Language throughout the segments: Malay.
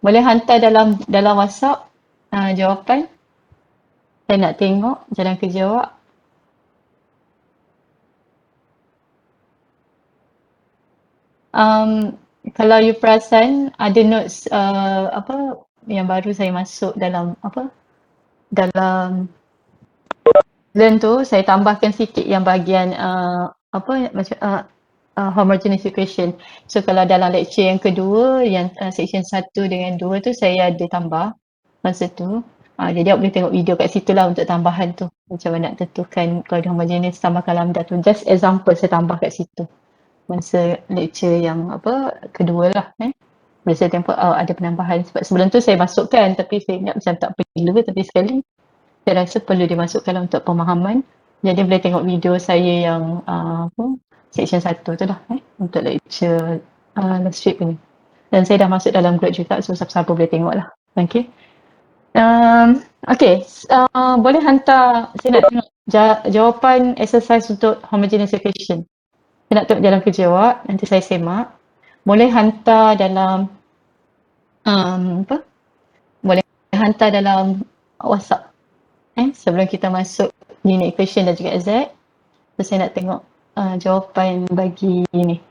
Boleh hantar dalam WhatsApp jawapan. Saya nak tengok jalan kerja awak. Kalau you perasan ada notes apa yang baru saya masuk dalam dalam learn tu, saya tambahkan sikit yang bahagian apa macam homogeneous equation. So kalau dalam lecture yang kedua, yang section 1 dengan 2 tu saya ada tambah masa tu. Jadi awak boleh tengok video kat situ lah untuk tambahan tu. Macam mana nak tentukan kalau homogeneous tambahkan lambda tu. Just example saya tambah kat situ. Masa lecture yang kedua lah. Boleh saya tengok ada penambahan. Sebab sebelum tu saya masukkan tapi saya ingat macam tak perlu, tapi sekali saya rasa perlu dimasukkan untuk pemahaman. Jadi boleh tengok video saya yang section 1 tu lah untuk lecture last week ni. Dan saya dah masuk dalam group juga, so siapa-siapa boleh tengok lah. Okay. Okay, boleh hantar, saya nak tengok jawapan exercise untuk homogeneous equation. Saya nak tengok jalan kerja awak, nanti saya semak. Boleh hantar dalam boleh hantar dalam WhatsApp sebelum kita masuk unit equation dan juga Z. So, saya nak tengok jawapan bagi ni.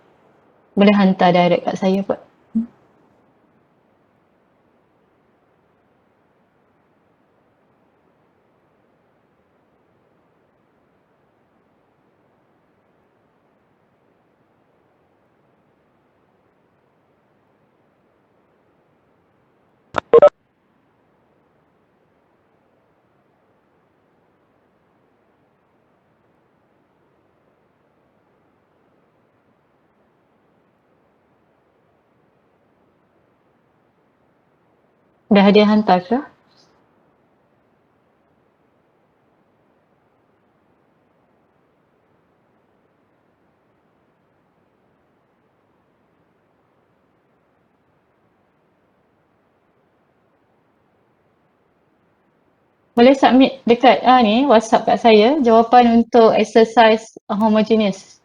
Boleh hantar direct kat saya kot. Dah ada hantar ke? Boleh submit dekat ni WhatsApp kat saya jawapan untuk exercise homogeneous.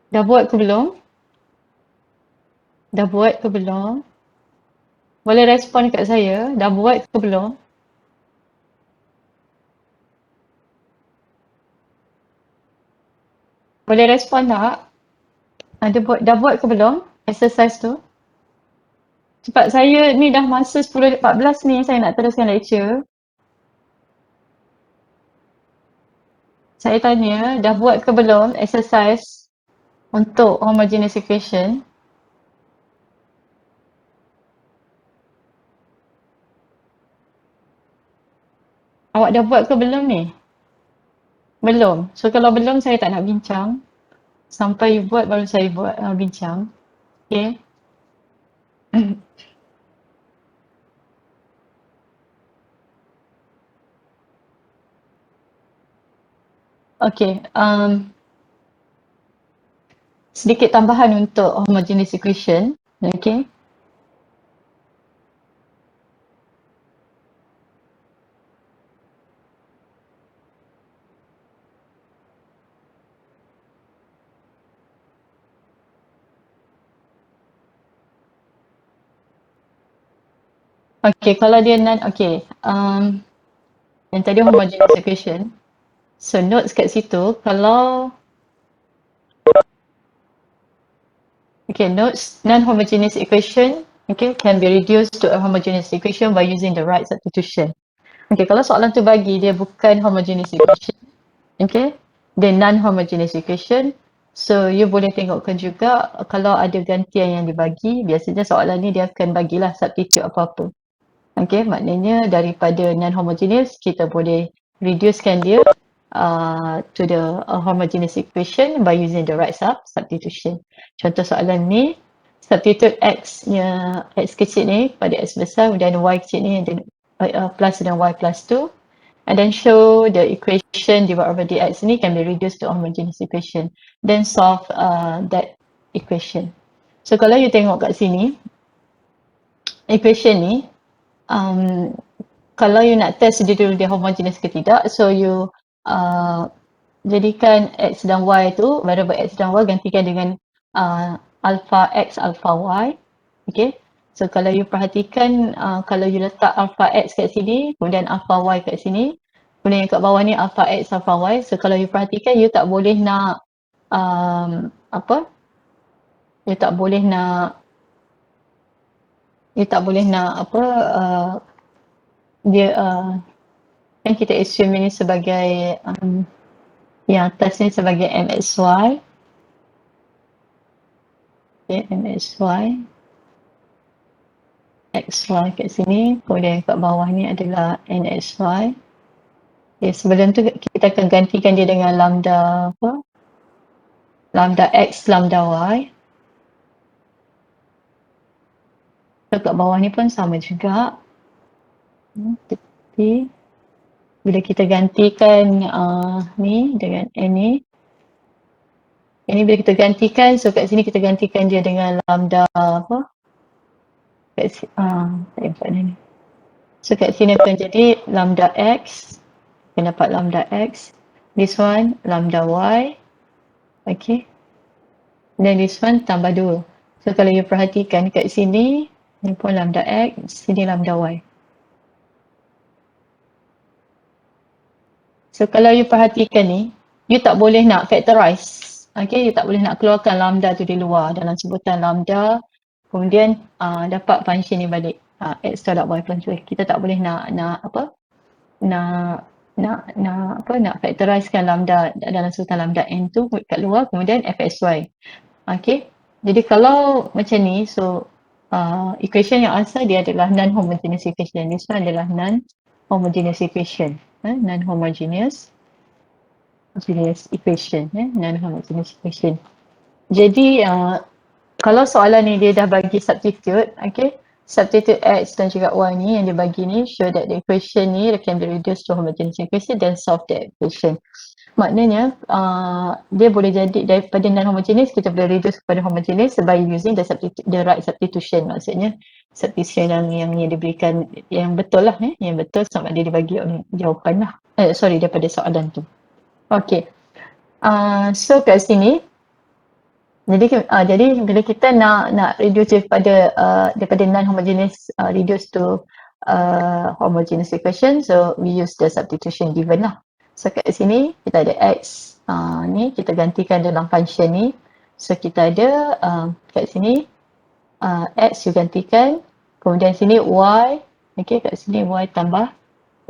Dah buat ke belum? Dah buat ke belum? Boleh respon kat saya. Dah buat ke belum? Boleh respon tak? Dah buat ke belum exercise tu? Sebab saya ni dah masa 10.14 ni, saya nak teruskan lecture. Saya tanya, dah buat ke belum exercise untuk homogeneous equation? Awak dah buat ke belum ni? Belum. So kalau belum, saya tak nak bincang. Sampai buat baru saya buat bincang. Okay. Okay. Sedikit tambahan untuk homogeneous equation. Okay. Okay, kalau dia yang tadi homogeneous equation. So notes kat situ, kalau notes non-homogeneous equation can be reduced to a homogeneous equation by using the right substitution. Okay, kalau soalan tu bagi dia bukan homogeneous equation, the non-homogeneous equation. So you boleh tengokkan juga kalau ada gantian yang dibagi, biasanya soalan ni dia akan bagilah substitute apa-apa. Okay, maknanya daripada non-homogeneous kita boleh reducekan dia to the homogeneous equation by using the right substitution. Contoh soalan ni, substitute x-nya, x kecil ni pada x besar dan y kecil ni plus dan y plus 2, and then show the equation dy over dx ni can be reduced to a homogeneous equation. Then solve that equation. So kalau you tengok kat sini, equation ni, kalau you nak test dia homogeneous ke tidak, so you jadikan x dan y tu, variable x dan y gantikan dengan alpha x, alpha y. Okay. So kalau you perhatikan, kalau you letak alpha x kat sini, kemudian alpha y kat sini, kemudian yang kat bawah ni alpha x, alpha y. So kalau you perhatikan, you tak boleh nak you tak boleh nak dia kan kita assume ini sebagai yang atas ni sebagai mxy. Okay, mxy xy kat sini, kemudian kat bawah ni adalah nxy. Okay, sebelum tu kita akan gantikan dia dengan lambda lambda x, lambda y. So kat bawah ni pun sama juga. Tapi bila kita gantikan ni dengan n ni, ini bila kita gantikan, so kat sini kita gantikan dia dengan lambda kat sini, so kat sini akan jadi lambda x, akan dapat lambda x, this one lambda y, okay, dan this one tambah 2. So kalau you perhatikan kat sini, ni pun lambda x, sini lambda y. So kalau you perhatikan ni, you tak boleh nak factorize. Okay, you tak boleh nak keluarkan lambda tu di luar dalam sebutan lambda, kemudian dapat function ni balik, x tolak y plus 2. Kita tak boleh nak factorizekan lambda dalam sebutan lambda n tu kat luar, kemudian fxy. Okay, jadi kalau macam ni, so equation yang asal dia adalah non-homogeneous equation. This one adalah non-homogeneous equation. Non-homogeneous equation. Non-homogeneous equation. Jadi kalau soalan ni dia dah bagi substitute, okay, substitute x dan juga y ni yang dia bagi ni, show that the equation ni can be reduced to homogeneous equation, then solve the equation. Maknanya dia boleh jadi daripada non-homogeneous kita boleh reduce kepada homogeneous by using the right substitution. Maksudnya substitution yang diberikan yang betul lah, yang betul sama dia dibagi oleh jawapan lah. Daripada soalan tu. Okay. So kat sini, jadi bila kita nak reduce daripada non-homogeneous reduce to homogeneous equation, so we use the substitution given lah. So kat sini kita ada x, ni kita gantikan dalam function ni. So kita ada kat sini x you gantikan, kemudian sini y, okay, kat sini y tambah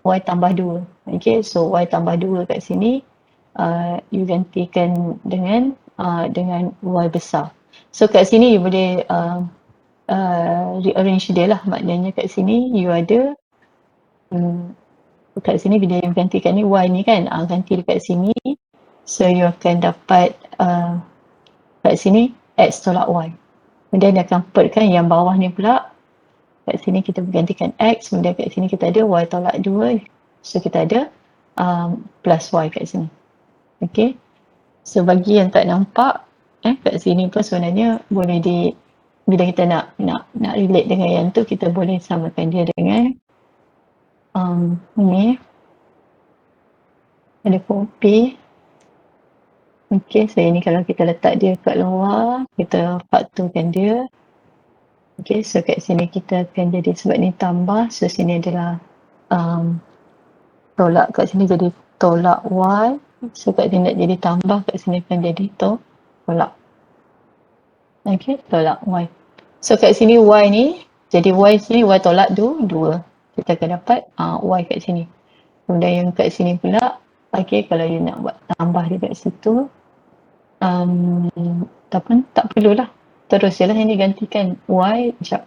2. Okay, so y tambah 2 kat sini you gantikan dengan y besar. So kat sini you boleh rearrange dia lah. Maknanya kat sini you ada kat sini bila you gantikan ni y ni kan, ganti dekat sini, so you akan dapat kat sini x tolak y. Kemudian dia akan pertkan yang bawah ni pula, kat sini kita gantikan x, kemudian kat sini kita ada y tolak 2, so kita ada plus y kat sini. Okay, so bagi yang tak nampak kat sini pun sebenarnya boleh bila kita nak relate dengan yang tu, kita boleh samakan dia dengan ni ada kopi. Okay, so ini kalau kita letak dia kat luar, kita faktorkan dia. Okay, so kat sini kita akan jadi, sebab ni tambah, so sini adalah tolak, kat sini jadi tolak y, so kat sini nak jadi tambah, kat sini akan jadi tolak. Okay, tolak y. So kat sini y ni, jadi y sini y tolak 2, kita akan dapat y kat sini. Kemudian yang kat sini pula Okay, kalau you nak buat tambah dekat situ, tak perlulah. Terus je lah yang digantikan y, sekejap,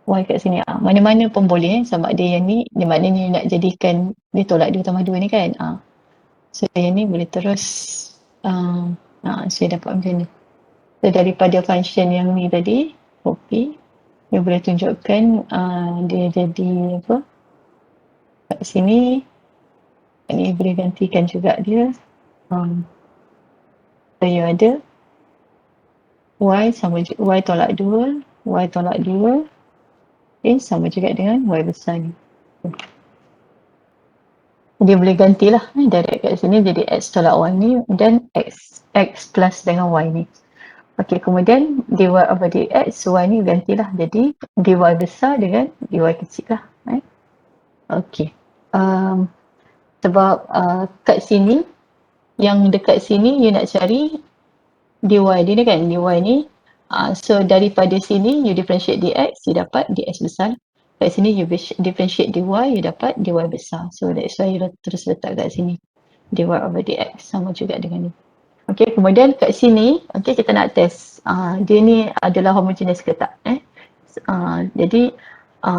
y kat sini. Mana-mana pun boleh sebab dia yang ni, dia maknanya you nak jadikan dia tolak 2 tambah 2 ni kan. So yang ni boleh terus, so you dapat macam ni. So daripada function yang ni tadi, copy, you boleh tunjukkan dia jadi apa, kat sini, ni boleh gantikan juga dia. So you ada y sama y tolak 2, y tolak 2, sama juga dengan y besar ni. Dia boleh gantilah direct kat sini jadi x tolak y ni dan x plus dengan y ni. Okey, kemudian dy over dx, y ni gantilah jadi dy besar dengan dy kecil lah. Okey. Sebab kat sini, yang dekat sini you nak cari dy dia ni kan, dy ni. So daripada sini you differentiate dx, you dapat dx besar. Kat sini you differentiate dy, you dapat dy besar. So that's why you terus letak kat sini. Dy over dx sama juga dengan ni. Okay, kemudian kat sini, okay, kita nak test dia ni adalah homogeneous ke tak. Jadi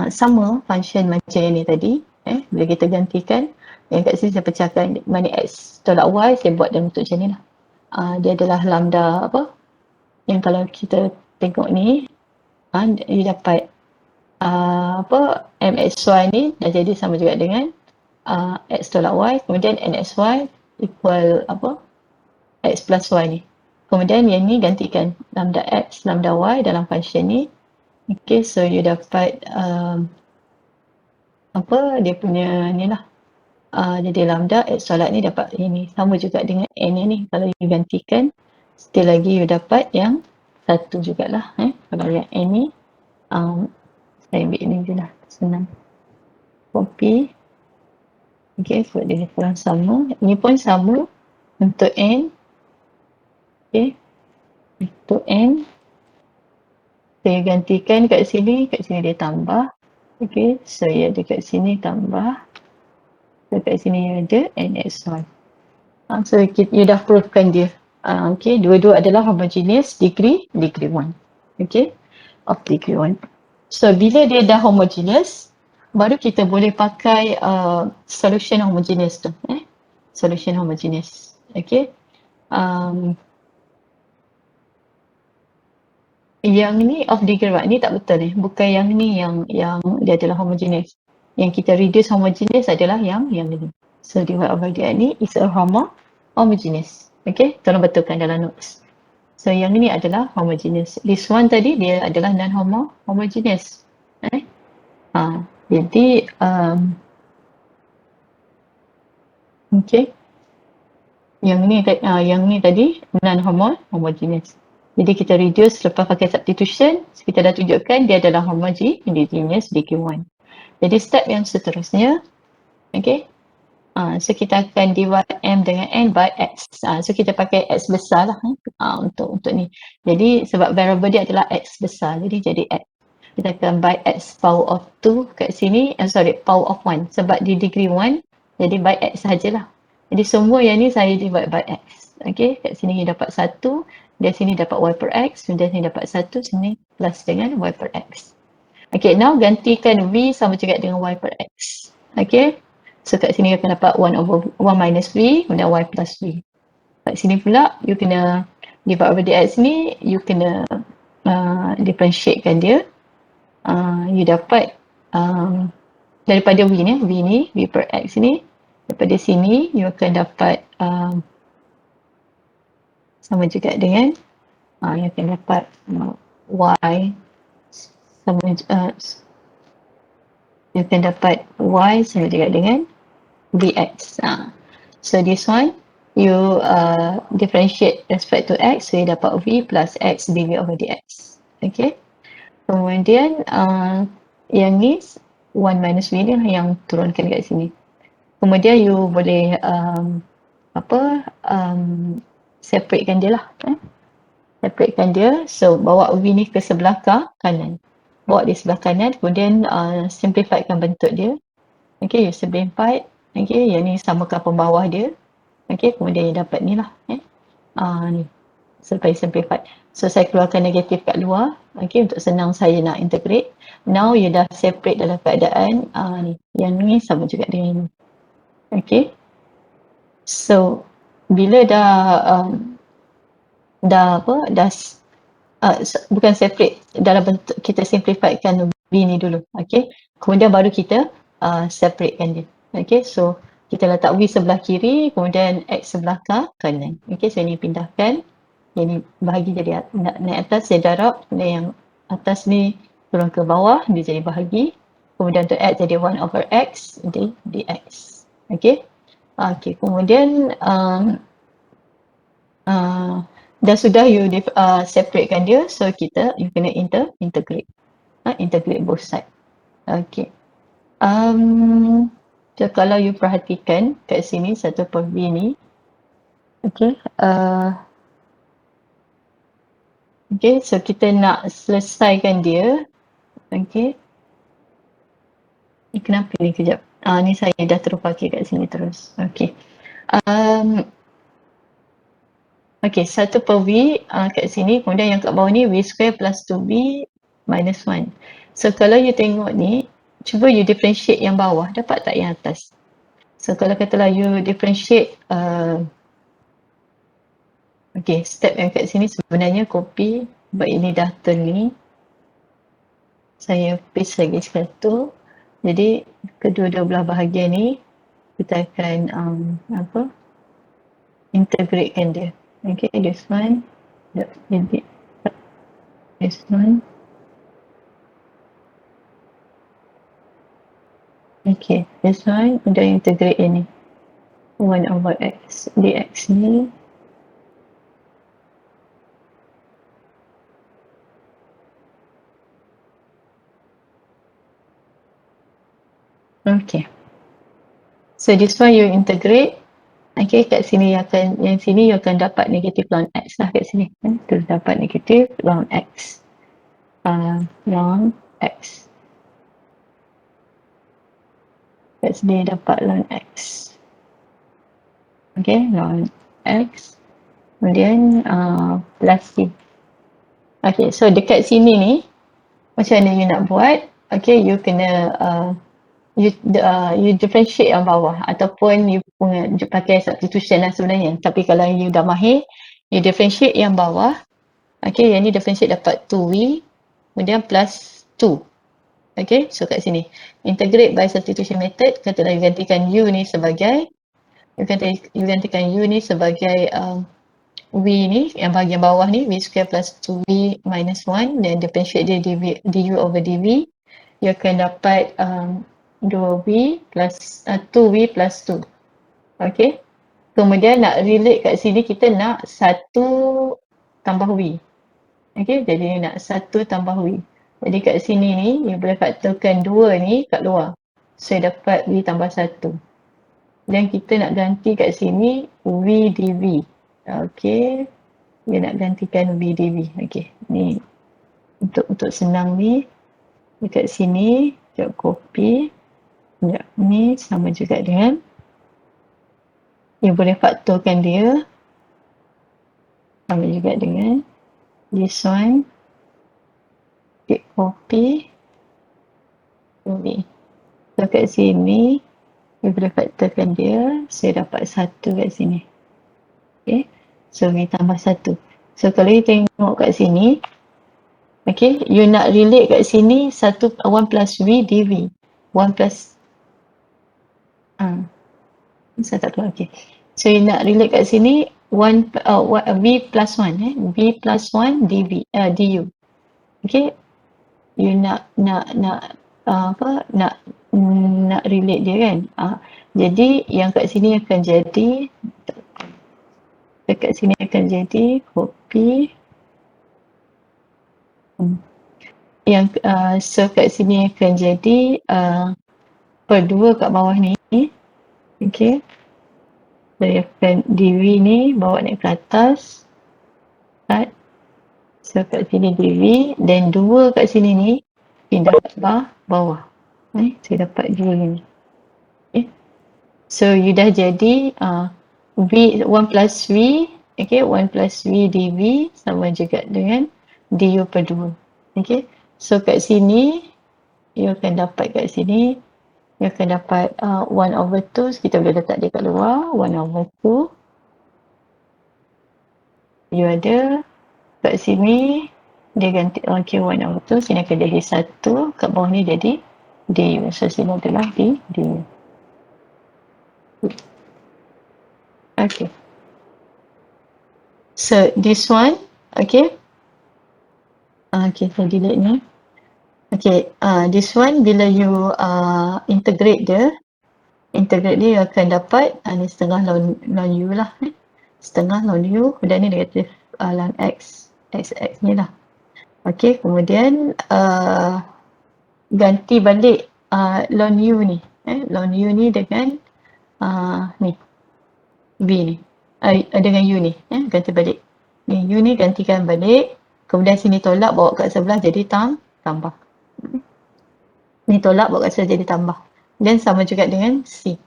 sama function macam yang ni tadi, bila kita gantikan, yang kat sini saya pecahkan mana x tolak y, saya buat dalam bentuk macam ni lah. Dia adalah lambda apa, yang kalau kita tengok ni, dia dapat mxy ni dah jadi sama juga dengan x tolak y, kemudian nxy equal apa, x plus y ni. Kemudian yang ni gantikan lambda x, lambda y dalam function ni. Okay, so you dapat apa dia punya ni lah. Jadi lambda x tolak ni dapat ini sama juga dengan n ni. Kalau you gantikan, still lagi you dapat yang satu jugalah. Kalau yang n ni, saya ambil ni je lah, senang. Copy. Okay, so dia kurang sama. Ini pun sama untuk n. Okay, untuk n. Saya gantikan kat sini dia tambah. Okay, so ya dekat sini tambah. Dekat sini ada nxy. So you dah proofkan dia. Okay, dua-dua adalah homogeneous degree 1. Okay, of degree 1. So bila dia dah homogeneous, baru kita boleh pakai solution homogeneous tu. Solution homogeneous. Okay. Yang ni of degree 1 ni tak betul ni. Bukan yang ni yang dia adalah homogeneous. Yang kita reduce homogeneous adalah yang ni. So dy over dx ni is a homogeneous. Okay, tolong betulkan dalam notes. So yang ini adalah homogeneous. This one tadi dia adalah non-homogeneous. Jadi okay. Yang ni tadi non-homogeneous. Jadi kita reduce lepas pakai substitution, kita dah tunjukkan dia adalah homogeneous degree 1. Jadi step yang seterusnya, okay. So kita akan divide m dengan n by x. So kita pakai x besar lah untuk ni. Jadi sebab variable dia adalah x besar, jadi x. Kita akan by x power of 2 kat sini, power of 1. Sebab di degree 1, jadi by x sahajalah. Jadi semua yang ni saya divide by x. Okay, kat sini dapat 1, dari sini dapat y per x, dari sini dapat 1, sini plus dengan y per x. Okay, now gantikan v sama juga dengan y per x. Okay, so kat sini akan dapat 1 minus v, kemudian y plus v. Kat sini pula, you kena divide over dx ni, you kena differentiatekan dia. You dapat daripada v ni, v per x ni, daripada sini, you akan dapat sama juga dengan you akan dapat y sama you akan dapat y sama juga dengan dx. So this one you differentiate respect to x, so you dapat v plus x dv over dx. Okay, kemudian yang ni 1 minus v ni yang turunkan kat sini. Kemudian you boleh separatekan dia lah. Separatekan dia, so bawa v ni ke sebelah kanan. Bawa di sebelah kanan, kemudian simplifykan bentuk dia. Okay, you simplify. Okay, yang ni samakan pembawah dia. Okay, kemudian yang dapat ni lah. Ni, supaya simplified. So, saya keluarkan negatif kat luar. Okay, untuk senang saya nak integrate. Now, you dah separate dalam keadaan ni. Yang ni sama juga dengan ni. Okay. So, bila dah bukan separate, dalam bentuk kita simplifiedkan V ni dulu. Okay. Kemudian baru kita separatekan dia. Okay, so kita letak V sebelah kiri, kemudian X sebelah kanan. Okay, so ini pindahkan. Ini bahagi jadi naik atas, saya darab. Kemudian yang atas ni turun ke bawah, dia jadi bahagi. Kemudian untuk X jadi 1/X, jadi dx. Okay. Okay, kemudian dah sudah you separatekan dia, so you kena integrate. Integrate both side. Okay. So kalau you perhatikan kat sini 1/V ni, okay, okay, so kita nak selesaikan dia. Okay, kenapa ni kejap? Ni saya dah terpakai kat sini terus. Okay. Okay, 1/V kat sini, kemudian yang kat bawah ni V square plus 2V minus 1. So kalau you tengok ni, cuba you differentiate yang bawah, dapat tak yang atas? So kalau katalah you differentiate, okay, step yang kat sini sebenarnya copy, sebab ini dah turn ni. Saya paste lagi satu. Jadi kedua-dua belah bahagian ni, kita akan integratekan dia. Okay, this one, this one. Okay, this one udah integrate ini. 1/X dx ni. Okay. So this one you integrate. Okay, kat sini yang sini you akan dapat negatif ln X lah kat sini. Tu dapat negatif ln X. Ln X. Kat sini dapat ln X. Okay, ln X. Kemudian plus C. Okay, so dekat sini ni, macam mana you nak buat? Okay, you kena you differentiate yang bawah ataupun you pakai substitution lah sebenarnya. Tapi kalau you dah mahir, you differentiate yang bawah. Okay, yang ni differentiate dapat 2V kemudian plus 2. Okay, so kat sini integrate by substitution method, katalah you gantikan U ni sebagai you gantikan U ni sebagai V ni, yang bahagian bawah ni V square plus 2V minus 1, dan differentiate dia du over dv, you akan dapat 2V plus 2V plus 2. Okay. Kemudian nak relate kat sini, kita nak 1 tambah V. Okay, jadi nak 1 tambah V. Jadi kat sini ni, you boleh faktorkan 2 ni kat luar. So, dapat V tambah 1. Dan kita nak ganti kat sini V dV. Okay. Dia nak gantikan V dV. Okay. Ni untuk senang ni, dekat sini, kita copy. Ya, ni sama juga dengan, you boleh faktorkan dia sama juga dengan this one. Kita copy ini. So kat sini you boleh faktorkan dia, saya dapat 1 kat sini. Okay, so ni tambah 1. So kalau you tengok kat sini, okay, you nak relate kat sini 1 plus V dV, 1 plus saya tak tahu. Okay, so you nak relate kat sini 1 V plus 1 V plus 1 dV du. Okay, you nak relate dia kan. Jadi yang kat sini akan jadi, dekat sini akan jadi copy yang so kat sini akan jadi per 2 kat bawah ni. Okay, saya akan dv ni bawa naik ke atas, right? So kat sini dv, dan 2 kat sini ni pindah ke bawah. Saya dapat 2 ni. Okay. So you dah jadi V 1 plus V, okay, 1 plus V dV sama juga dengan du per 2. Okay, so kat sini you akan dapat kat sini, you akan dapat 1 over 2, so kita boleh letak dia kat luar, 1 over 2. You ada kat sini, dia ganti, okay, 1 over 2, sini akan jadi 1, kat bawah ni jadi du, so sini adalah du. Okay, so this one, okay, okay, saya delete ni. Okay, this one bila you integrate dia you akan dapat ni setengah ln u lah, setengah ln u, dan ni negatif ln x ni lah. Okay, kemudian ganti balik ln u ni, ln u ni dengan ni v ni, dengan u ni, ganti balik ni, u ni gantikan balik, kemudian sini tolak bawa kat sebelah jadi tambah, ni tolak bawa kat sebelah jadi tambah, dan sama juga dengan c.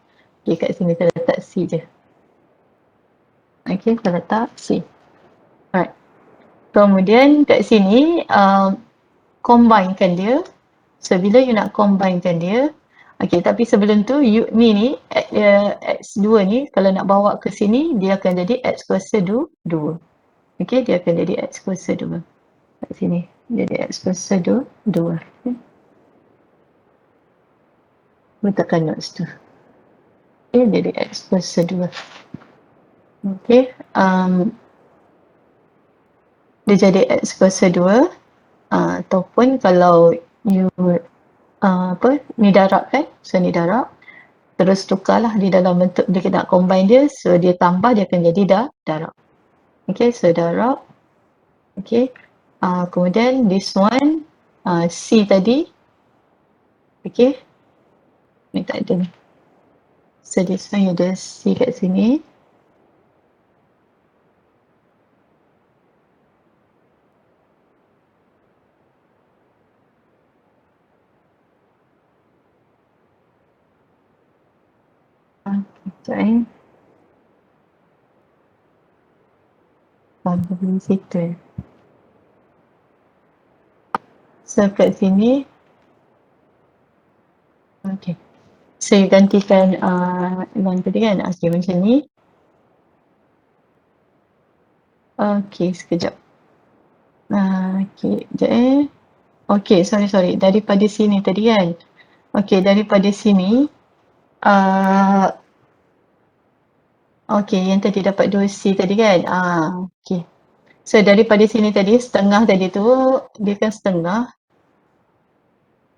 Okay, kat sini saya letak c je. Okay, saya letak c. Alright, kemudian kat sini combinekan dia. So bila you nak combinekan dia, okay, tapi sebelum tu you ni x2 ni kalau nak bawa ke sini dia akan jadi x kuasa 2. Okay, dia akan jadi x kuasa 2 kat sini, jadi x kuasa 2. Okay. Letakkan notes tu. Okay, jadi x kuasa 2. Okay, dia jadi x kuasa 2, ataupun kalau you ni darab kan, so ni darab, terus tukarlah di dalam bentuk dia nak combine dia, so dia tambah dia akan jadi darab. Okay, so darab. Okay, kemudian this one c tadi, okay, ni tak ada ni, so this one ada c kat sini. Sekejap di situ. So kat sini, okay, so you gantikan line tadi kan, okay, macam ni. Okay, sekejap. Okay, sekejap okay, sorry, daripada sini tadi kan, okay, daripada sini okay, yang tadi dapat 2C tadi kan, okay, so daripada sini tadi, setengah tadi tu dia kan setengah.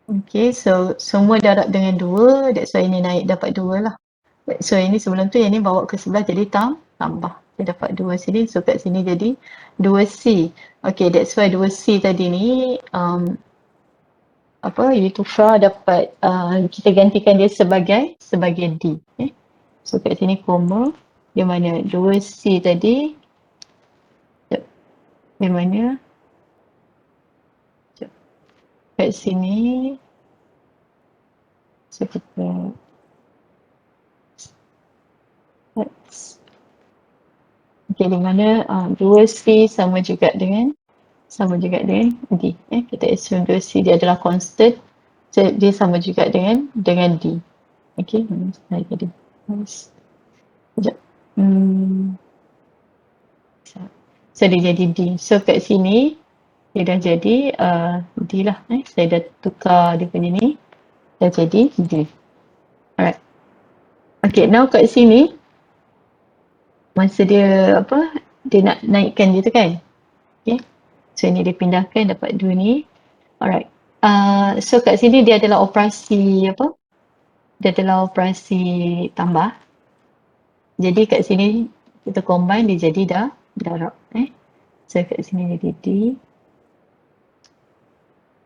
Okay, so semua darab dengan 2, that's why ini naik dapat 2 lah. So ini sebelum tu, yang ni bawa ke sebelah jadi tambah, dia dapat 2 sini, so kat sini jadi 2C. Okay, that's why 2C tadi ni you tukar dapat, kita gantikan dia sebagai D. So kat sini koma, dia mana 2C tadi, dia mana kat sini, so kita okay, di mana 2C sama juga dengan D. Kita assume 2C dia adalah constant, so dia sama juga dengan D. Okay, saya jadi sekejap. So dia jadi D. So kat sini dia dah jadi D lah. Saya dah tukar dia punya ni, dah jadi D. Alright. Okay, now kat sini masa dia dia nak naikkan dia tu kan. Okay, so ini dia pindahkan dapat 2 ni. Alright. So kat sini dia adalah operasi dia adalah operasi tambah. Jadi kat sini kita combine dia jadi darab. So kat sini jadi D.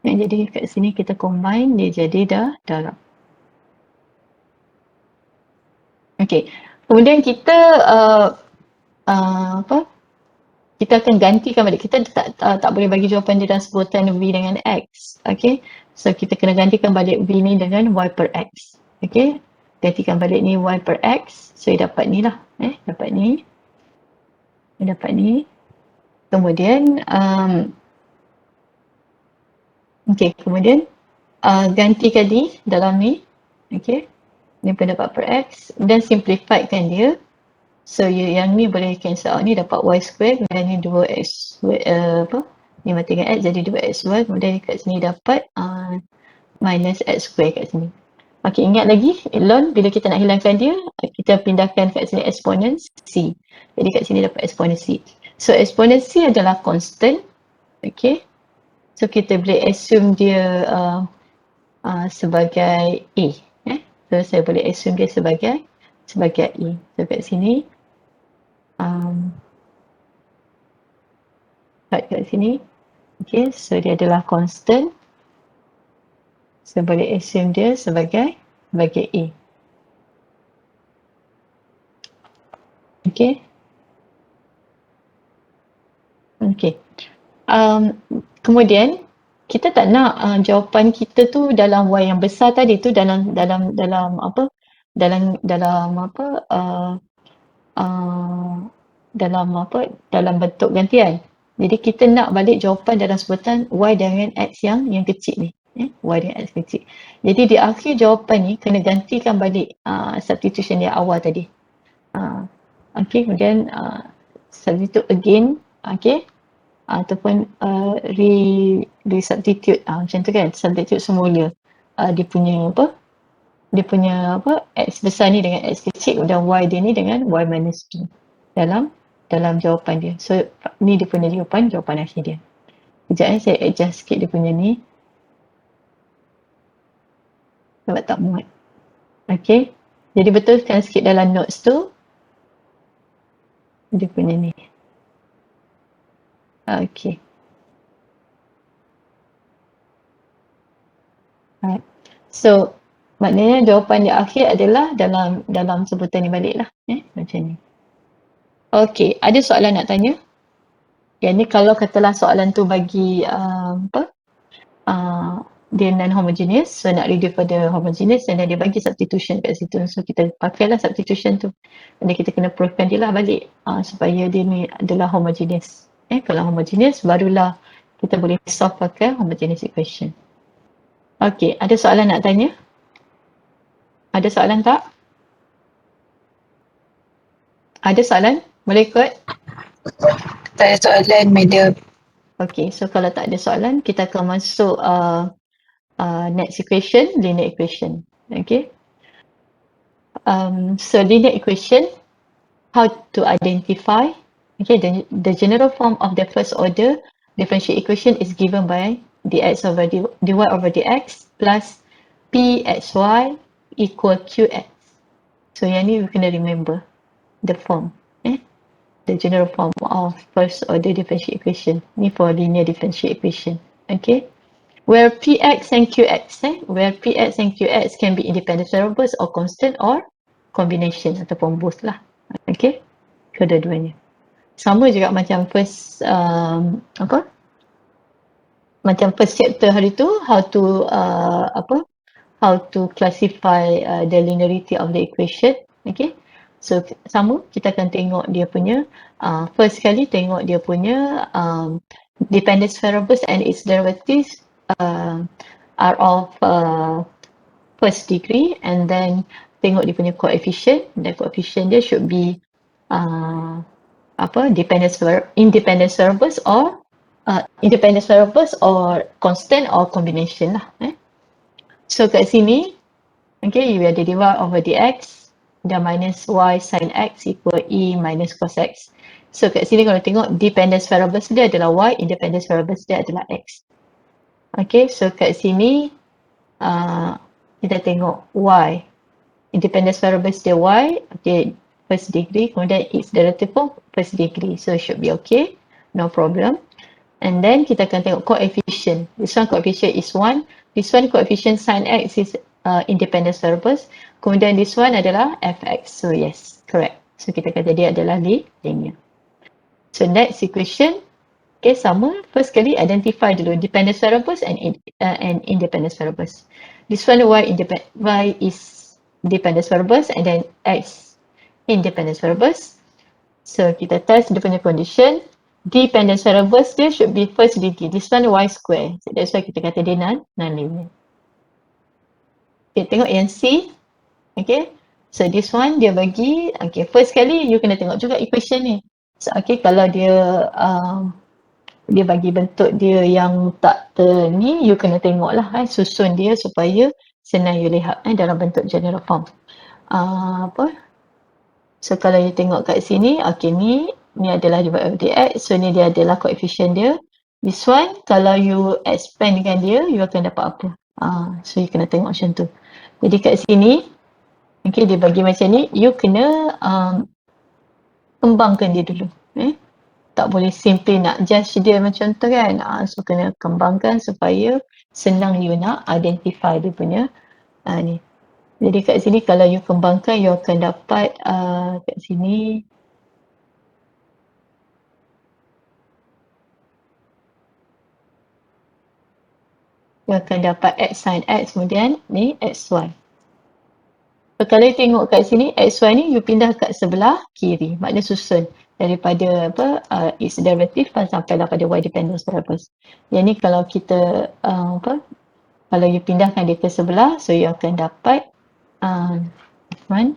Jadi kat sini kita combine dia jadi darab. Okay. Kemudian kita kita akan gantikan balik. Kita tak boleh bagi jawapan dia dalam sebutan V dengan X. Okay. So kita kena gantikan balik V ni dengan Y per X. Okay. gantikan balik ni y per x, so dapat ni lah, dapat ni, kemudian kemudian gantikan ni dalam ni, ni pendapat per x, dan simplify kan dia, so yang ni boleh cancel out, ni dapat y square, kemudian ni 2x, ni mati dengan x jadi 2xy, kemudian kat sini dapat minus x square kat sini. Okey, ingat lagi ln bila kita nak hilangkan dia, kita pindahkan kat sini eksponen c. Jadi kat sini dapat eksponen c. So eksponen c adalah constant. Okey. So kita boleh assume dia sebagai a. So saya boleh assume dia sebagai a. So kat sini kat sini. Okey, so dia adalah constant. So boleh assume dia sebagai a. Okey. Kemudian kita tak nak jawapan kita tu dalam y yang besar tadi tu dalam bentuk gantian. Jadi kita nak balik jawapan dalam sebutan y dengan x yang kecil ni, y dengan x kecil. Jadi di akhir jawapan ni kena gantikan balik substitution yang awal tadi. Kemudian substitute again, ataupun re-substitute macam tu kan, substitute semula dia punya x besar ni dengan x kecil dan y dia ni dengan y minus 2 dalam jawapan dia. So ni dia punya jawapan akhir dia. Sekejap saya adjust sikit dia punya ni sebab tak muat. Jadi betulkan sikit dalam notes tu dia punya ni. So maknanya jawapan di akhir adalah dalam sebutan ni balik lah, macam ni. Ada soalan nak tanya? Yang ni kalau katalah soalan tu bagi dia non-homogeneous, so nak reduce pada homogeneous dan dia bagi substitution kat situ, so kita pakailah substitution tu, dan kita kena provekan dia lah balik supaya dia ni adalah homogeneous. Kalau homogeneous barulah kita boleh solve pakai homogeneous equation. Ada soalan nak tanya? Ada soalan tak? Ada soalan? Boleh ikut? Tak ada soalan, madam. So kalau tak ada soalan, kita akan masuk next equation, linear equation. So linear equation, how to identify? The general form of the first order differential equation is given by dx over dy over dx plus pxy equal qx. So yang ni we kena remember the form, the general form of first order differential equation. Ni for linear differential equation. Where px and qx, where px and qx can be independent variables or constant or combination ataupun both lah. Kedua-duanya. Sama juga macam first macam first chapter hari tu, how to classify the linearity of the equation. So sama, kita akan tengok dia punya first kali tengok dia punya dependence variables and its derivatives are of first degree, and then tengok dia punya coefficient, dan coefficient dia should be independence variables or constant or combination lah. So kat sini you ada dy over dx dan minus y sin x equal e minus cos x. So kat sini kalau tengok dependence variables dia adalah y, independence variables dia adalah x. So kat sini kita tengok y, independence variables dia y, first degree, kemudian its derivative pun first degree, so it should be okay, no problem. And then kita akan tengok coefficient. This one coefficient is 1, this one coefficient sin x is independence variables, kemudian this one adalah fx, so yes, correct. So kita kata dia adalah linear. So next equation, sama, first kali identify dulu dependence variables and independence variables. This one y is dependent variables and then X independent variables. So kita test dia punya condition. Dependent variables dia should be first degree. This one Y square. So that's why kita kata dia non-linear. Okay, tengok yang C. Okay. So this one dia bagi, okay, first kali you kena tengok juga equation ni. So, okay, kalau dia dia bagi bentuk dia yang tak ni, you kena tengok lah susun dia supaya senang you lihat dalam bentuk general form. Apa? So kalau you tengok kat sini, okay, ni adalah divide by dx. So ni dia adalah coefficient dia. This one, kalau you expand dengan dia, you akan dapat apa? So you kena tengok macam tu. Jadi kat sini, okay, dia bagi macam ni, you kena kembangkan dia dulu. Tak boleh simply nak judge dia macam tu kan. So kena kembangkan supaya senang you nak identify dia punya ni. Jadi kat sini kalau you kembangkan, you akan dapat kat sini you akan dapat x sin x, kemudian ni xy. So, kalau you tengok kat sini, xy ni you pindah kat sebelah kiri, maknanya susun daripada its derivative sampailah pada y dependent variables. Yang ni kalau kita kalau you pindahkan dia ke sebelah, so you akan dapat one.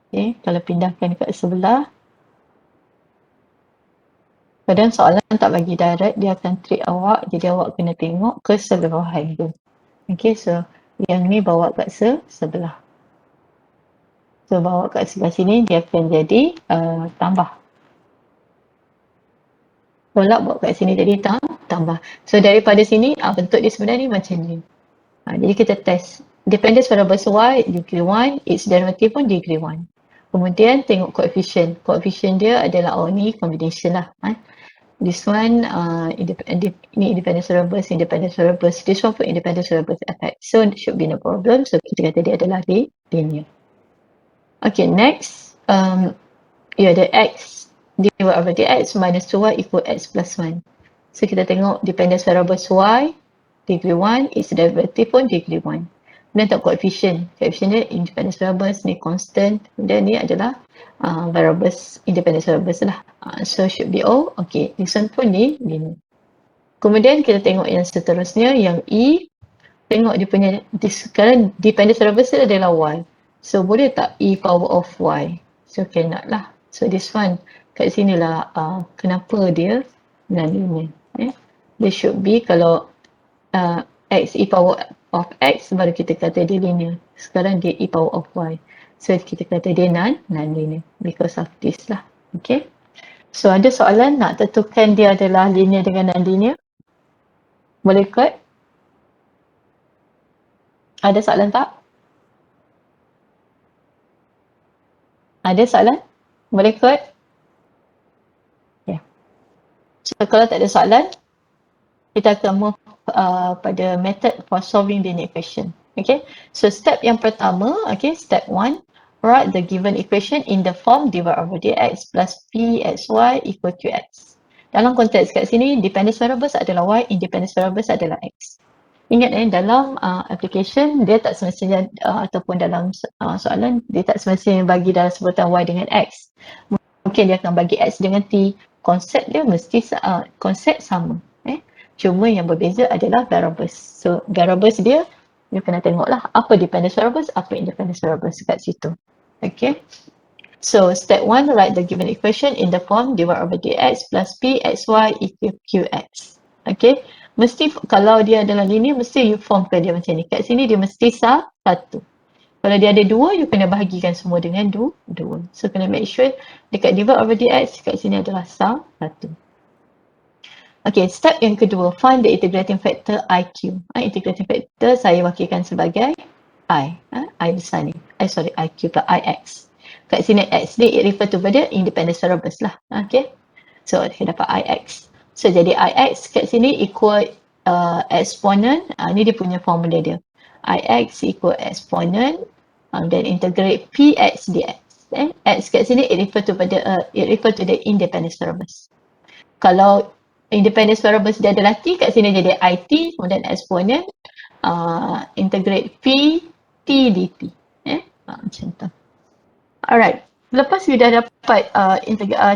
Okay, kalau pindahkan kat sebelah, kadang soalan tak bagi direct, dia akan trick awak, jadi awak kena tengok keseluruhan dia. Okay, so yang ni bawa kat sebelah. So bawa kat sebelah sini, dia akan jadi tambah. Tolak bawa kat sini jadi tambah. So daripada sini, bentuk dia sebenarnya macam ni. Jadi kita test. Dependence variables y degree 1, its derivative pun degree 1. Kemudian tengok coefficient. Coefficient dia adalah ni combination lah. This one independent variables. This one pun independent variables effect. So it should be no problem. So kita kata dia adalah linear. Okay, next. You ada x divided over dx minus 2y equal x plus 1. So kita tengok dependent variables y degree 1, its derivative pun degree 1. Kemudian tak coefficient. Coefficient dia independent variables, ni constant. Kemudian ni adalah variables, independent variables lah. So should be all. Okay, this one pun ni linear. Kemudian kita tengok yang seterusnya, yang E. Tengok dia punya, sekarang dependent variables dia adalah y. So boleh tak E power of y? So cannot lah. So this one, kat sini lah kenapa dia non-linear. Dia should be kalau x e power of x baru kita kata dia linear. Sekarang dia e power of y. So kita kata dia non-linear because of this lah. Okay. So ada soalan nak tentukan dia adalah linear dengan non-linear? Boleh kot? Ada soalan tak? Ada soalan? Boleh kot? Yeah. So kalau tak ada soalan, kita akan move pada method for solving the equation. Okay, so step yang pertama, okay, step 1, write the given equation in the form dy over dx plus pxy equal to x. Dalam konteks kat sini, dependent variables adalah y, independent variables adalah x. Ingat dalam application, dia tak semestinya ataupun dalam soalan, dia tak semestinya bagi dalam sebutan y dengan x. Mungkin dia akan bagi x dengan t. Konsep dia mesti konsep sama. Cuma yang berbeza adalah variables. So variables dia, you kena tengoklah apa dependent variables, apa independent variables kat situ. Okay. So step 1, write the given equation in the form dy over dx plus pxy equal qx. Okay. Mesti kalau dia adalah linear, mesti you formkan dia macam ni. Kat sini dia mesti satu. Kalau dia ada dua, you kena bahagikan semua dengan dua. So kena make sure dekat dy over dx kat sini adalah satu. Okay, step yang kedua, find the integrating factor IQ. Integrating factor saya wakilkan sebagai I. I besar ni. IQ pula, IX. Kat sini X ni, it refer to pada independent variables lah. Okay. So, kita dapat IX. So, jadi IX kat sini equal exponent. Ni dia punya formula dia. IX equal exponent. Then integrate PX dx. X kat sini, it refer to the independent variables. Kalau independent variables dia adalah t, kat sini jadi it, kemudian exponent, integrate p T dt. Macam tu. Alright. Lepas you dah dapat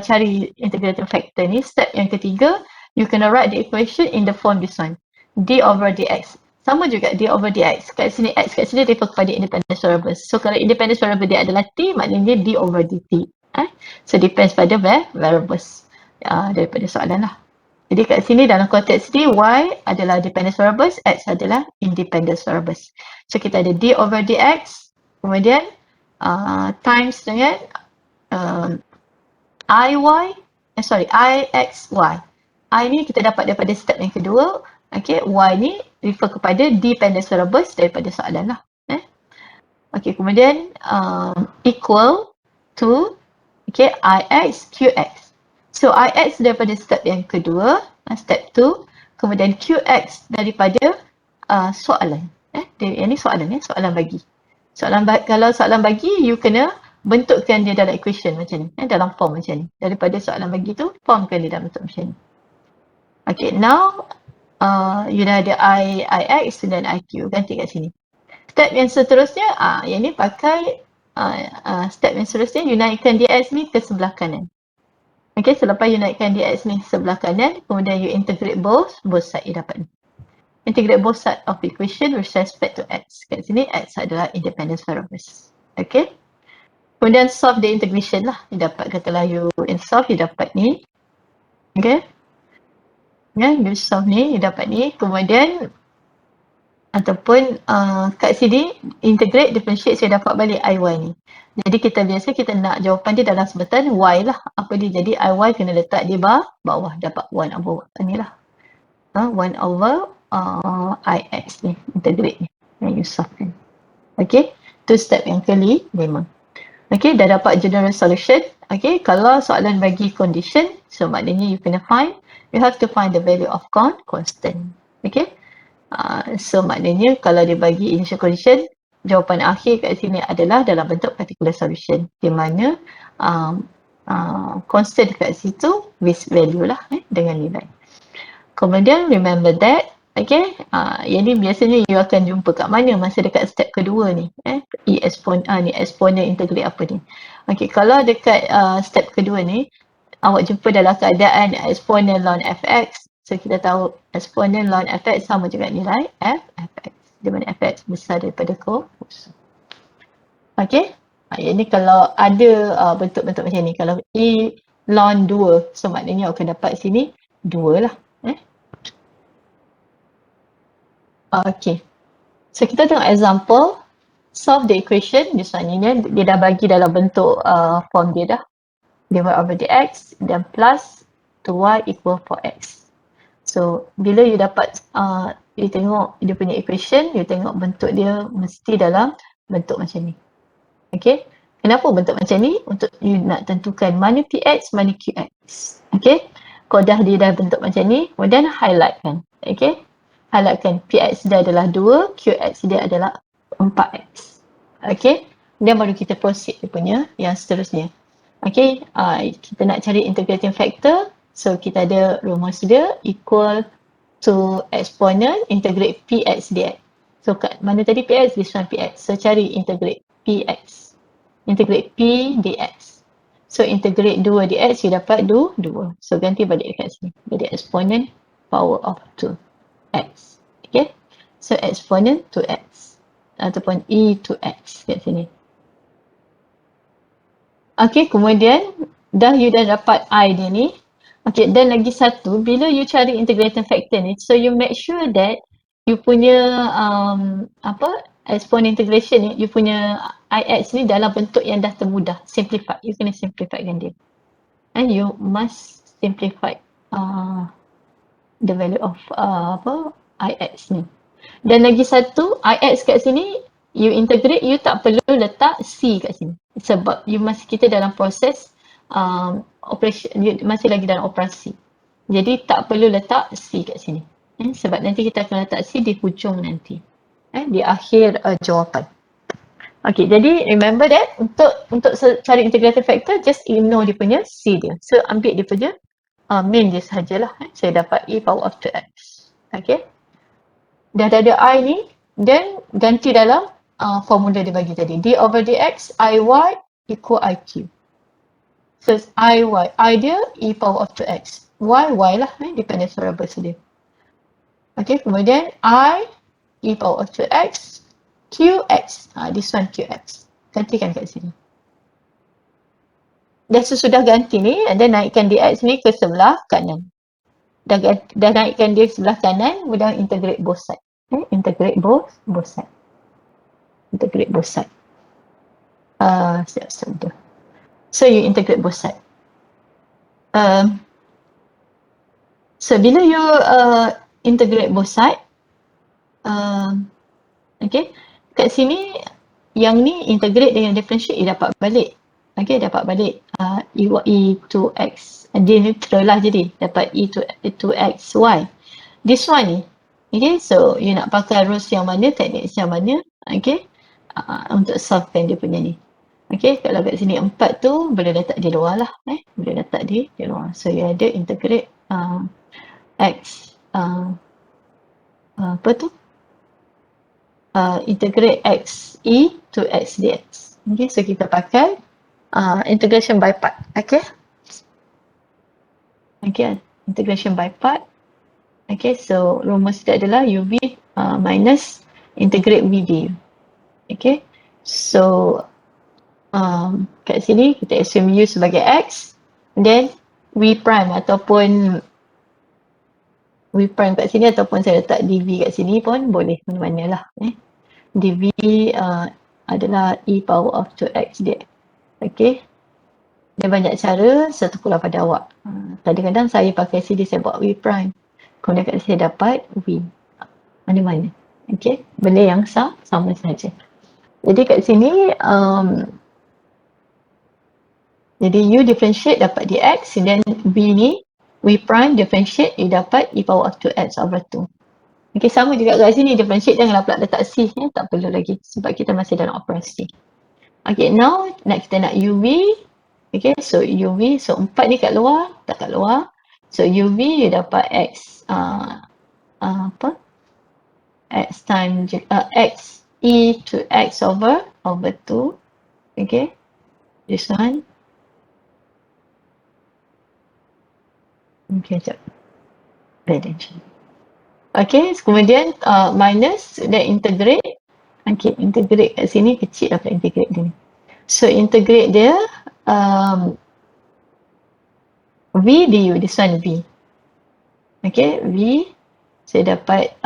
cari integrating factor ni, step yang ketiga, you kena write the equation in the form this one. D over dx. Sama juga D over dx. Kat sini x, kat sini refer kepada independent variables. So kalau independent variable dia adalah t, maknanya D over dt. So depends pada variables daripada soalan lah. Jadi kat sini dalam konteks ni y adalah dependent variables, x adalah independent variables. So kita ada d over dx, kemudian times dengan ixy. I ni kita dapat daripada step yang kedua. Okay, y ni refer kepada dependent variables daripada soalan lah. Okay, kemudian equal to ix qx. So ix daripada step yang kedua, step 2, kemudian qx daripada soalan. Yang ni soalan bagi. Kalau soalan bagi, you kena bentukkan dia dalam equation macam ni, dalam form macam ni. Daripada soalan bagi tu, formkan dia dalam bentuk macam ni. Okay, now you dah ada ix dan iq, ganti kat sini. Step yang seterusnya, yang ni pakai step yang seterusnya, you naikkan dx ni ke sebelah kanan. Okay, selepas you naikkan dx ni sebelah kanan, kemudian you integrate both side you dapat ni. Integrate both side of the equation with respect to x. Kat sini x adalah independent variables. Okay. Kemudian solve the integration lah. You dapat, katalah you solve, you dapat ni. Okay. You solve ni, you dapat ni. Kemudian ataupun kat sini integrate, differentiate, saya dapat balik iy ni. Jadi kita nak jawapan dia dalam sebutan y lah. Apa dia? Jadi iy kena letak di bawah, dapat 1 over ni lah. 1 over ix ni, integrate ni yang you solve kan. Okay, tu step yang kelima. Okay, dah dapat general solution. Okay, kalau soalan bagi condition, so maknanya you have to find the value of constant. Okay, so maknanya kalau dia bagi initial condition, jawapan akhir kat sini adalah dalam bentuk particular solution, di mana constant kat situ with value lah, dengan nilai. Kemudian remember that, okay, yang ni biasanya you akan jumpa kat mana masa dekat step kedua ni, ni exponent integrate apa ni. Okay, kalau dekat step kedua ni, awak jumpa dalam keadaan exponent ln fx. So kita tahu exponent ln fx sama juga nilai fx, di mana fx besar daripada kosong. Okay, yang ni kalau ada bentuk-bentuk macam ni, kalau e ln 2, so maknanya awak akan dapat sini 2 lah. Okay, so kita tengok example. Solve the equation. This one ni dia dah bagi dalam bentuk form dia dah, dy over dx dan plus 2y equal 4x. So bila you dapat you tengok dia punya equation, you tengok bentuk dia mesti dalam bentuk macam ni. Okay, kenapa bentuk macam ni? Untuk you nak tentukan mana px, mana qx. Okay, kodah dia dah bentuk macam ni, kemudian highlight kan. Okay, highlightkan px dia adalah 2, qx dia adalah 4x. Okay, dan baru kita proceed dia punya yang seterusnya. Okay, kita nak cari integrating factor. So kita ada rumus dia equal to exponent integrate px dx. So kat mana tadi px? This one px. So cari integrate px. Integrate p dx. So integrate 2 dx, you dapat 2. So ganti balik dekat sini. Jadi exponent power of 2x. Okay. So exponent 2x. Ataupun e to x kat sini. Okay, kemudian you dah dapat I dia ni. Okay, dan lagi satu, bila you cari integrating factor ni, so you make sure that you punya exponent integration ni, you punya ix ni dalam bentuk yang dah termudah, simplify. You kena simplifykan dia. And you must simplify the value of ix ni. Dan lagi satu, ix kat sini, you integrate, you tak perlu letak c kat sini. Sebab kita dalam proses operation, masih lagi dalam operasi. Jadi tak perlu letak c kat sini. Sebab nanti kita akan letak c di hujung nanti. Di akhir jawapan. Okay, jadi remember that untuk cari integrating factor, just ignore dia punya c dia. So ambil dia punya main dia sahajalah. Saya dapat e power of 2x. Okay. Dah ada I ni, then ganti dalam formula dia bagi tadi. D over dx, IY equal IQ. So, IY. I dia e power of 2x. Y lah. Dependent variable dia. Okay, kemudian I e power of 2x, QX. This one QX. Gantikan kat sini. Dah sesudah ganti ni, dan naikkan dx ni ke sebelah kanan. Dah naikkan dia sebelah kanan, kemudian integrate both side. Integrate both side. Integrate both side. So you integrate both side. So bila you integrate both side, okay, kat sini yang ni integrate dengan differentiate, dapat balik. Okay, dapat balik e2x. Dia neutral lah jadi. Dapat e2xy. This one ni. Okay, so you nak pakai rules yang mana, teknik yang mana. Okay, untuk solvekan dia punya ni. Okay, kalau kat sini 4 tu boleh letak di luar lah. Boleh letak di luar. So you ada integrate x apa tu? Integrate x e to x dx. Okay, so kita pakai integration by part. Okay, integration by part. Okay, so rumus dia adalah uv minus integrate v du. Okay, so kat sini kita assume u sebagai x, then v prime ataupun v prime kat sini, ataupun saya letak dv kat sini pun boleh, mana-mana lah. dv adalah e power of 2x dx. Okay, dia banyak cara, saya tukarlah pada awak. Kadang-kadang saya pakai sini, saya buat v prime, kemudian kat sini dapat v, mana-mana. Okay, benda yang sama saja. Jadi kat sini jadi u differentiate dapat dx, dan v ni v prime differentiate, you dapat e power of 2x over 2. Okay, sama juga kat sini, differentiate janganlah pula letak c, tak perlu lagi sebab kita masih dalam operasi. Okay, now kita nak uv. Okay, so uv, so 4 ni kat luar, tak kat luar. So uv you dapat x x times x e to x over 2. Okay, this one. Okay, sekejap. Okay, kemudian minus, dan integrate. Okay, integrate kat sini kecil lah integrate dia ni. So integrate dia v du, this one v. Okay, v saya dapat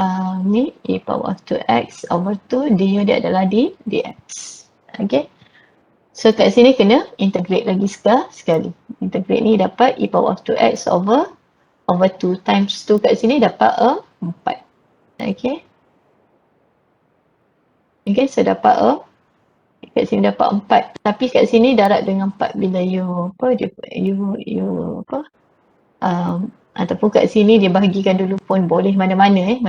ni e power of 2x over 2, du dia adalah dx. Okay, so kat sini kena integrate lagi sekali. Integrate ni dapat e power of 2x over 2 times 2 kat sini dapat 4. Okay, so dapat kat sini dapat 4, tapi kat sini darab dengan 4 bila you ataupun kat sini dia bahagikan dulu pun boleh, mana-mana.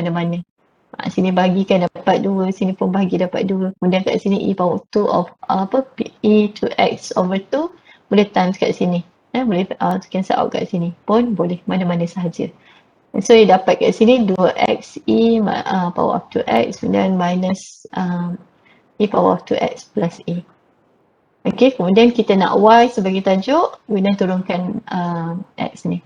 Sini bahagikan dapat 2, sini pun bahagi dapat 2, kemudian kat sini e power 2 of e to x over 2 boleh times kat sini, boleh cancel out kat sini pun boleh, mana-mana sahaja. So you dapat kat sini 2x e power of 2x, kemudian minus e power of 2x plus a. Okay, kemudian kita nak y sebagai tajuk, kemudian turunkan x ni.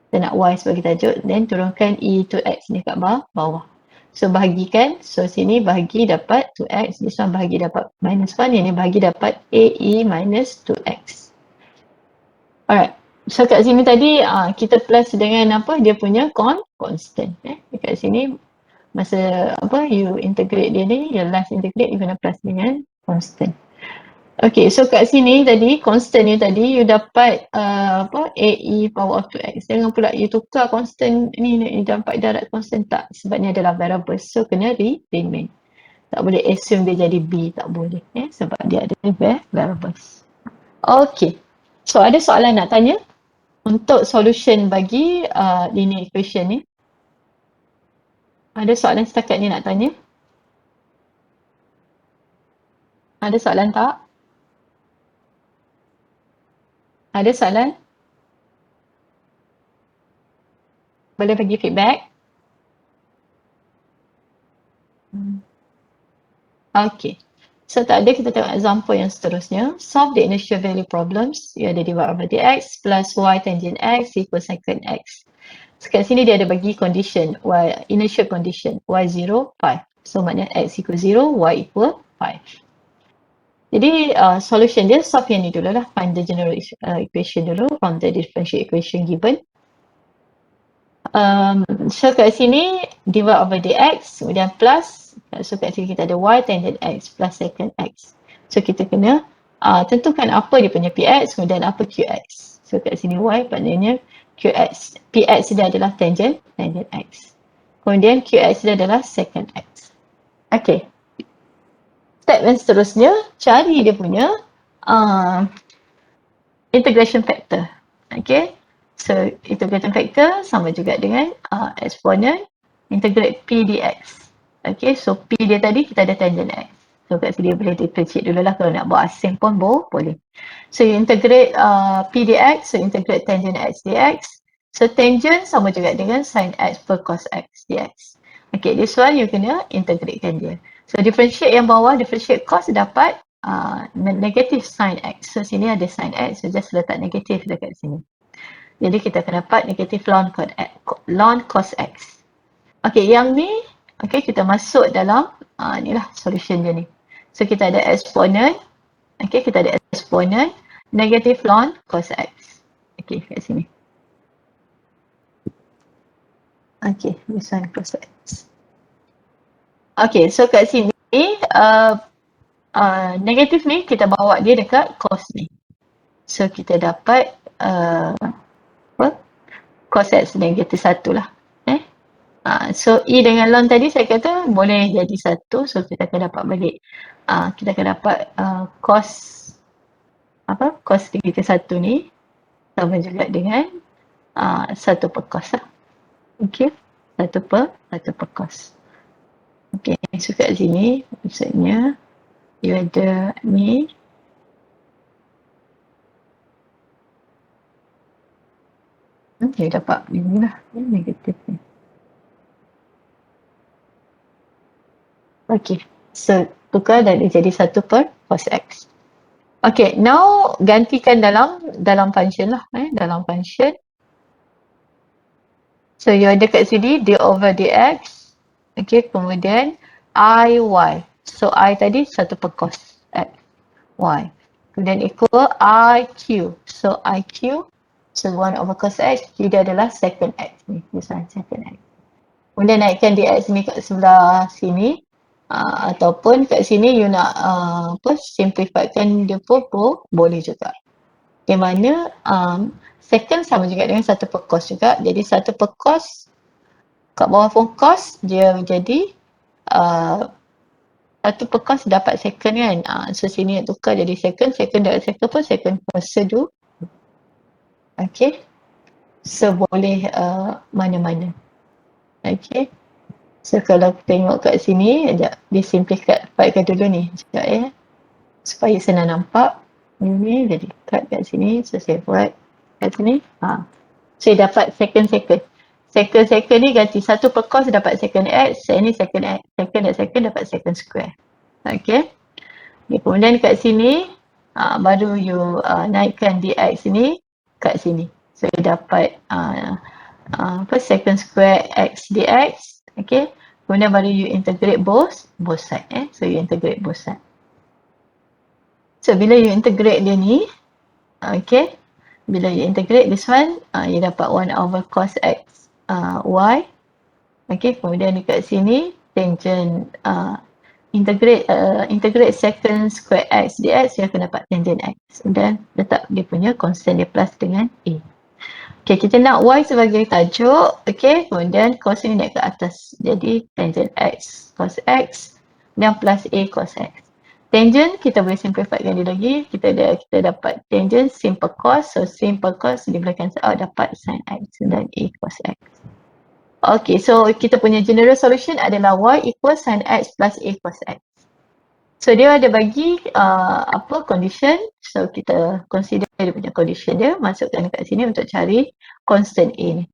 Kita nak y sebagai tajuk, then turunkan e to x ni kat bawah. So bahagikan, so sini bahagi dapat 2x, this one bahagi dapat minus 1, yang ni bahagi dapat ae minus 2x. Alright, so kat sini tadi kita plus dengan dia punya constant. Dekat sini masa you integrate dia ni, your last integrate you kena plus dengan constant. Okay, so kat sini tadi constant ni tadi you dapat ae power of 2x. Jangan pula you tukar constant ni, you dapat darat constant, tak, sebab ni adalah variable, so kena remain. Tak boleh assume dia jadi b, tak boleh, sebab dia ada variables. Okay, so ada soalan nak tanya untuk solution bagi linear equation ni? Ada soalan setakat ni nak tanya? Ada soalan tak? Ada soalan? Boleh bagi feedback? Okay. So tak ada, kita tengok example yang seterusnya. Solve the initial value problems. You ada divide over dx plus y tangent x equals secant x. So kat sini dia ada bagi condition, y, initial condition, y0, 5. So maknanya x equal 0, y equal 5. Jadi solution dia solve yang ni dulu lah. Find the general equation dulu from the differential equation given. So kat sini divide over dx, kemudian plus, so kat sini kita ada y tangent x plus secant x. So kita kena tentukan apa dia punya px, kemudian apa qx. So kat sini y maknanya qx, px dia adalah tangent x. Kemudian qx dia adalah secant x. Okay. Step yang seterusnya, cari dia punya integration factor. Okay. So, integration factor sama juga dengan exponent integrate p dx. Okay, so p dia tadi kita ada tangent x. So, kat sini boleh differentiate dulu lah, kalau nak buat asing pun boleh. So, you integrate p dx, so integrate tangent x dx. So, tangent sama juga dengan sin x per cos x dx. Okay, this one you kena integratekan dia. So, differentiate yang bawah, differentiate cos dapat negative sin x. So, sini ada sin x, so just letak negatif dekat sini. Jadi kita akan dapat negatif ln cos x. Okey, yang ni kita masuk dalam inilah solution dia ni. So kita ada exponent, kita ada exponent negatif ln cos x. Okey, kat sini. Okey, this one cos x. Okey, so kat sini negatif ni kita bawa dia dekat cos ni. So kita dapat cos x negatif 1 lah. So E dengan ln tadi saya kata boleh jadi 1. So kita akan dapat balik. Kita akan dapat cos negatif 1 ni sama juga dengan 1 per cos lah. Okay. 1 per cos. Okay. So kat sini maksudnya you ada ni. Dia dapat ni lah, negatif ni. Okay, so tukar dan dia jadi 1 per cos x. Okay, now gantikan dalam function lah, dalam function. So you ada kat sini d over dx. Okay, kemudian iy. So I tadi 1 per cos x, y. Kemudian equal iq. So iq, so 1 over cos x, dia adalah secant x ni. This one secant x. Kemudian naikkan dx ni kat sebelah sini. Ataupun kat sini you nak simplifykan dia pun boleh juga. Di mana secant sama juga dengan 1 per cos juga. Jadi 1 per cos kat bawah pun cos dia menjadi 1 per cos dapat secant kan. So sini nak tukar jadi secant dapat secant pun secant cos 2. Okay. So boleh mana-mana. Okay. So kalau tengok kat sini, disimplifykan dulu ni. Sekejap supaya senang nampak. Ini jadi cut kat sini. So saya buat kat sini. Saya dapat secant. Secant ni ganti 1 per cos dapat secant x. Saya ni secant x. Secant dan secant dapat secant square. Okay. Kemudian kat sini, baru you naikkan dx ni kat sini. So you dapat secant square x dx. Okay, kemudian baru you integrate both side. So you integrate both side. So bila you integrate dia ni, okay, bila you integrate this one, you dapat 1 over cos x y. Okay, kemudian dekat sini tangent integrate secant square x dx, you akan dapat tangent x. Dan letak dia punya constant dia plus dengan a. Okay, kita nak y sebagai tajuk. Okay, kemudian cos ni naik ke atas. Jadi tangent x cos x dan plus a cos x. Tangent kita boleh simplifykan dia lagi. Kita dapat tangent simple cos. So simple cos dia boleh cancel out, dapat sin x dan a cos x. Okay, so kita punya general solution adalah y equals sin x plus a cos x. So dia ada bagi condition. So kita consider dia punya condition dia, masukkan dekat sini untuk cari constant a ni.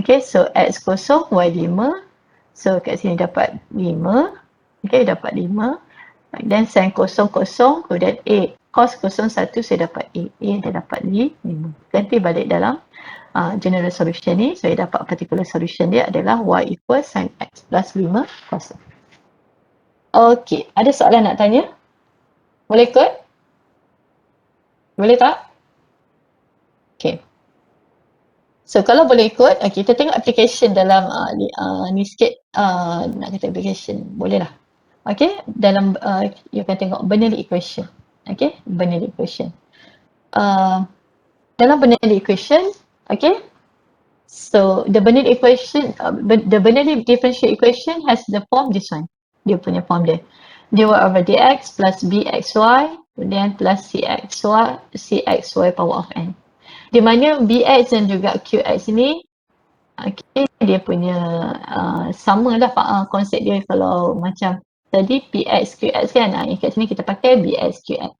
Okay, so x kosong, y 5. So kat sini dapat 5. Okay, dapat 5. Dan sin kosong kosong, kemudian A. Cos kosong 1 saya dapat A. A dah dapat 5. Ganti balik dalam general solution ni. Saya dapat particular solution dia adalah Y equals sin X plus 5 cos. Okey, ada soalan nak tanya? Boleh ikut? Boleh tak? Okey. So kalau boleh ikut, kita tengok application dalam ni sikit, nak kata application, boleh lah. Okay, dalam you akan tengok Bernoulli equation. Okay, Bernoulli equation. Dalam Bernoulli equation, okay, so the Bernoulli equation, the Bernoulli differential equation has the form this one. Dia punya form dia. dy over dx plus bxy, kemudian plus cxy power of n. Di mana bx dan juga qx ni, okay, dia punya sama lah konsep dia. Kalau macam tadi px qx kan, yang kat sini kita pakai bx qx.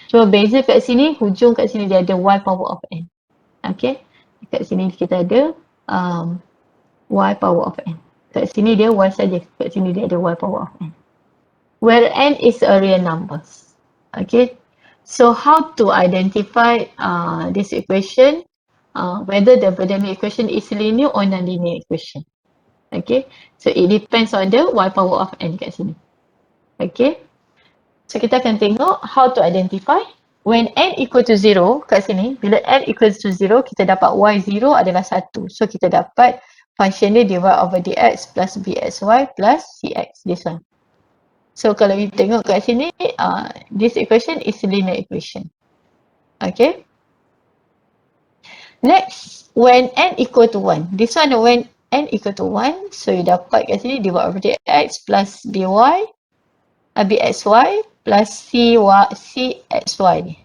Cuma beza kat sini, hujung kat sini dia ada y power of n. Okay, kat sini kita ada y power of n. Kat sini dia y saja, kat sini dia ada y power of n. Where n is a real numbers. Okay, so how to identify this equation, whether the Bernoulli equation is linear or non-linear equation. Okay, so it depends on the y power of n kat sini. Okay, so kita akan tengok how to identify. When n equal to 0 kat sini, bila n equals to 0, kita dapat y0 adalah 1. So kita dapat function dia dy over dx plus bxy plus cx, this one. So kalau kita tengok kat sini, this equation is linear equation. Okay. Next, when n equal to 1. This one when n equal to 1, so you dapat kat sini dy over dx plus bxy plus cxy ni.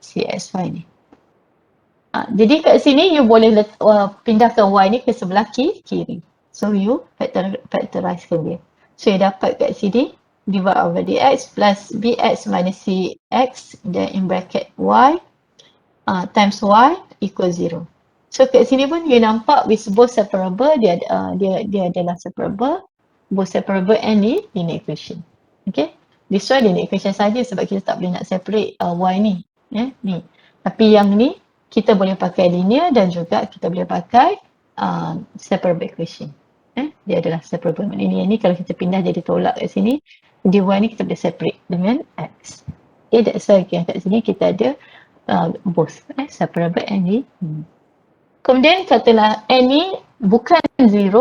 Cxy ni. Jadi kat sini you boleh pindahkan y ni ke sebelah kiri. So you factorizekan dia. So you dapat kat sini dy over dx plus bx minus cx, then in bracket y times y equals 0. So kat sini pun you nampak with both separable, dia adalah separable. Both separable and linear equation. Okay, this one linear equation saja sebab kita tak boleh nak separate y ni. Ni. Tapi yang ni kita boleh pakai linear dan juga kita boleh pakai separable equation. Dia adalah separable. Maknanya ni kalau kita pindah jadi tolak kat sini, dy ni kita boleh separate dengan x. Okay, that's why kat sini kita ada both separable and linear. Kemudian katalah n ni bukan 0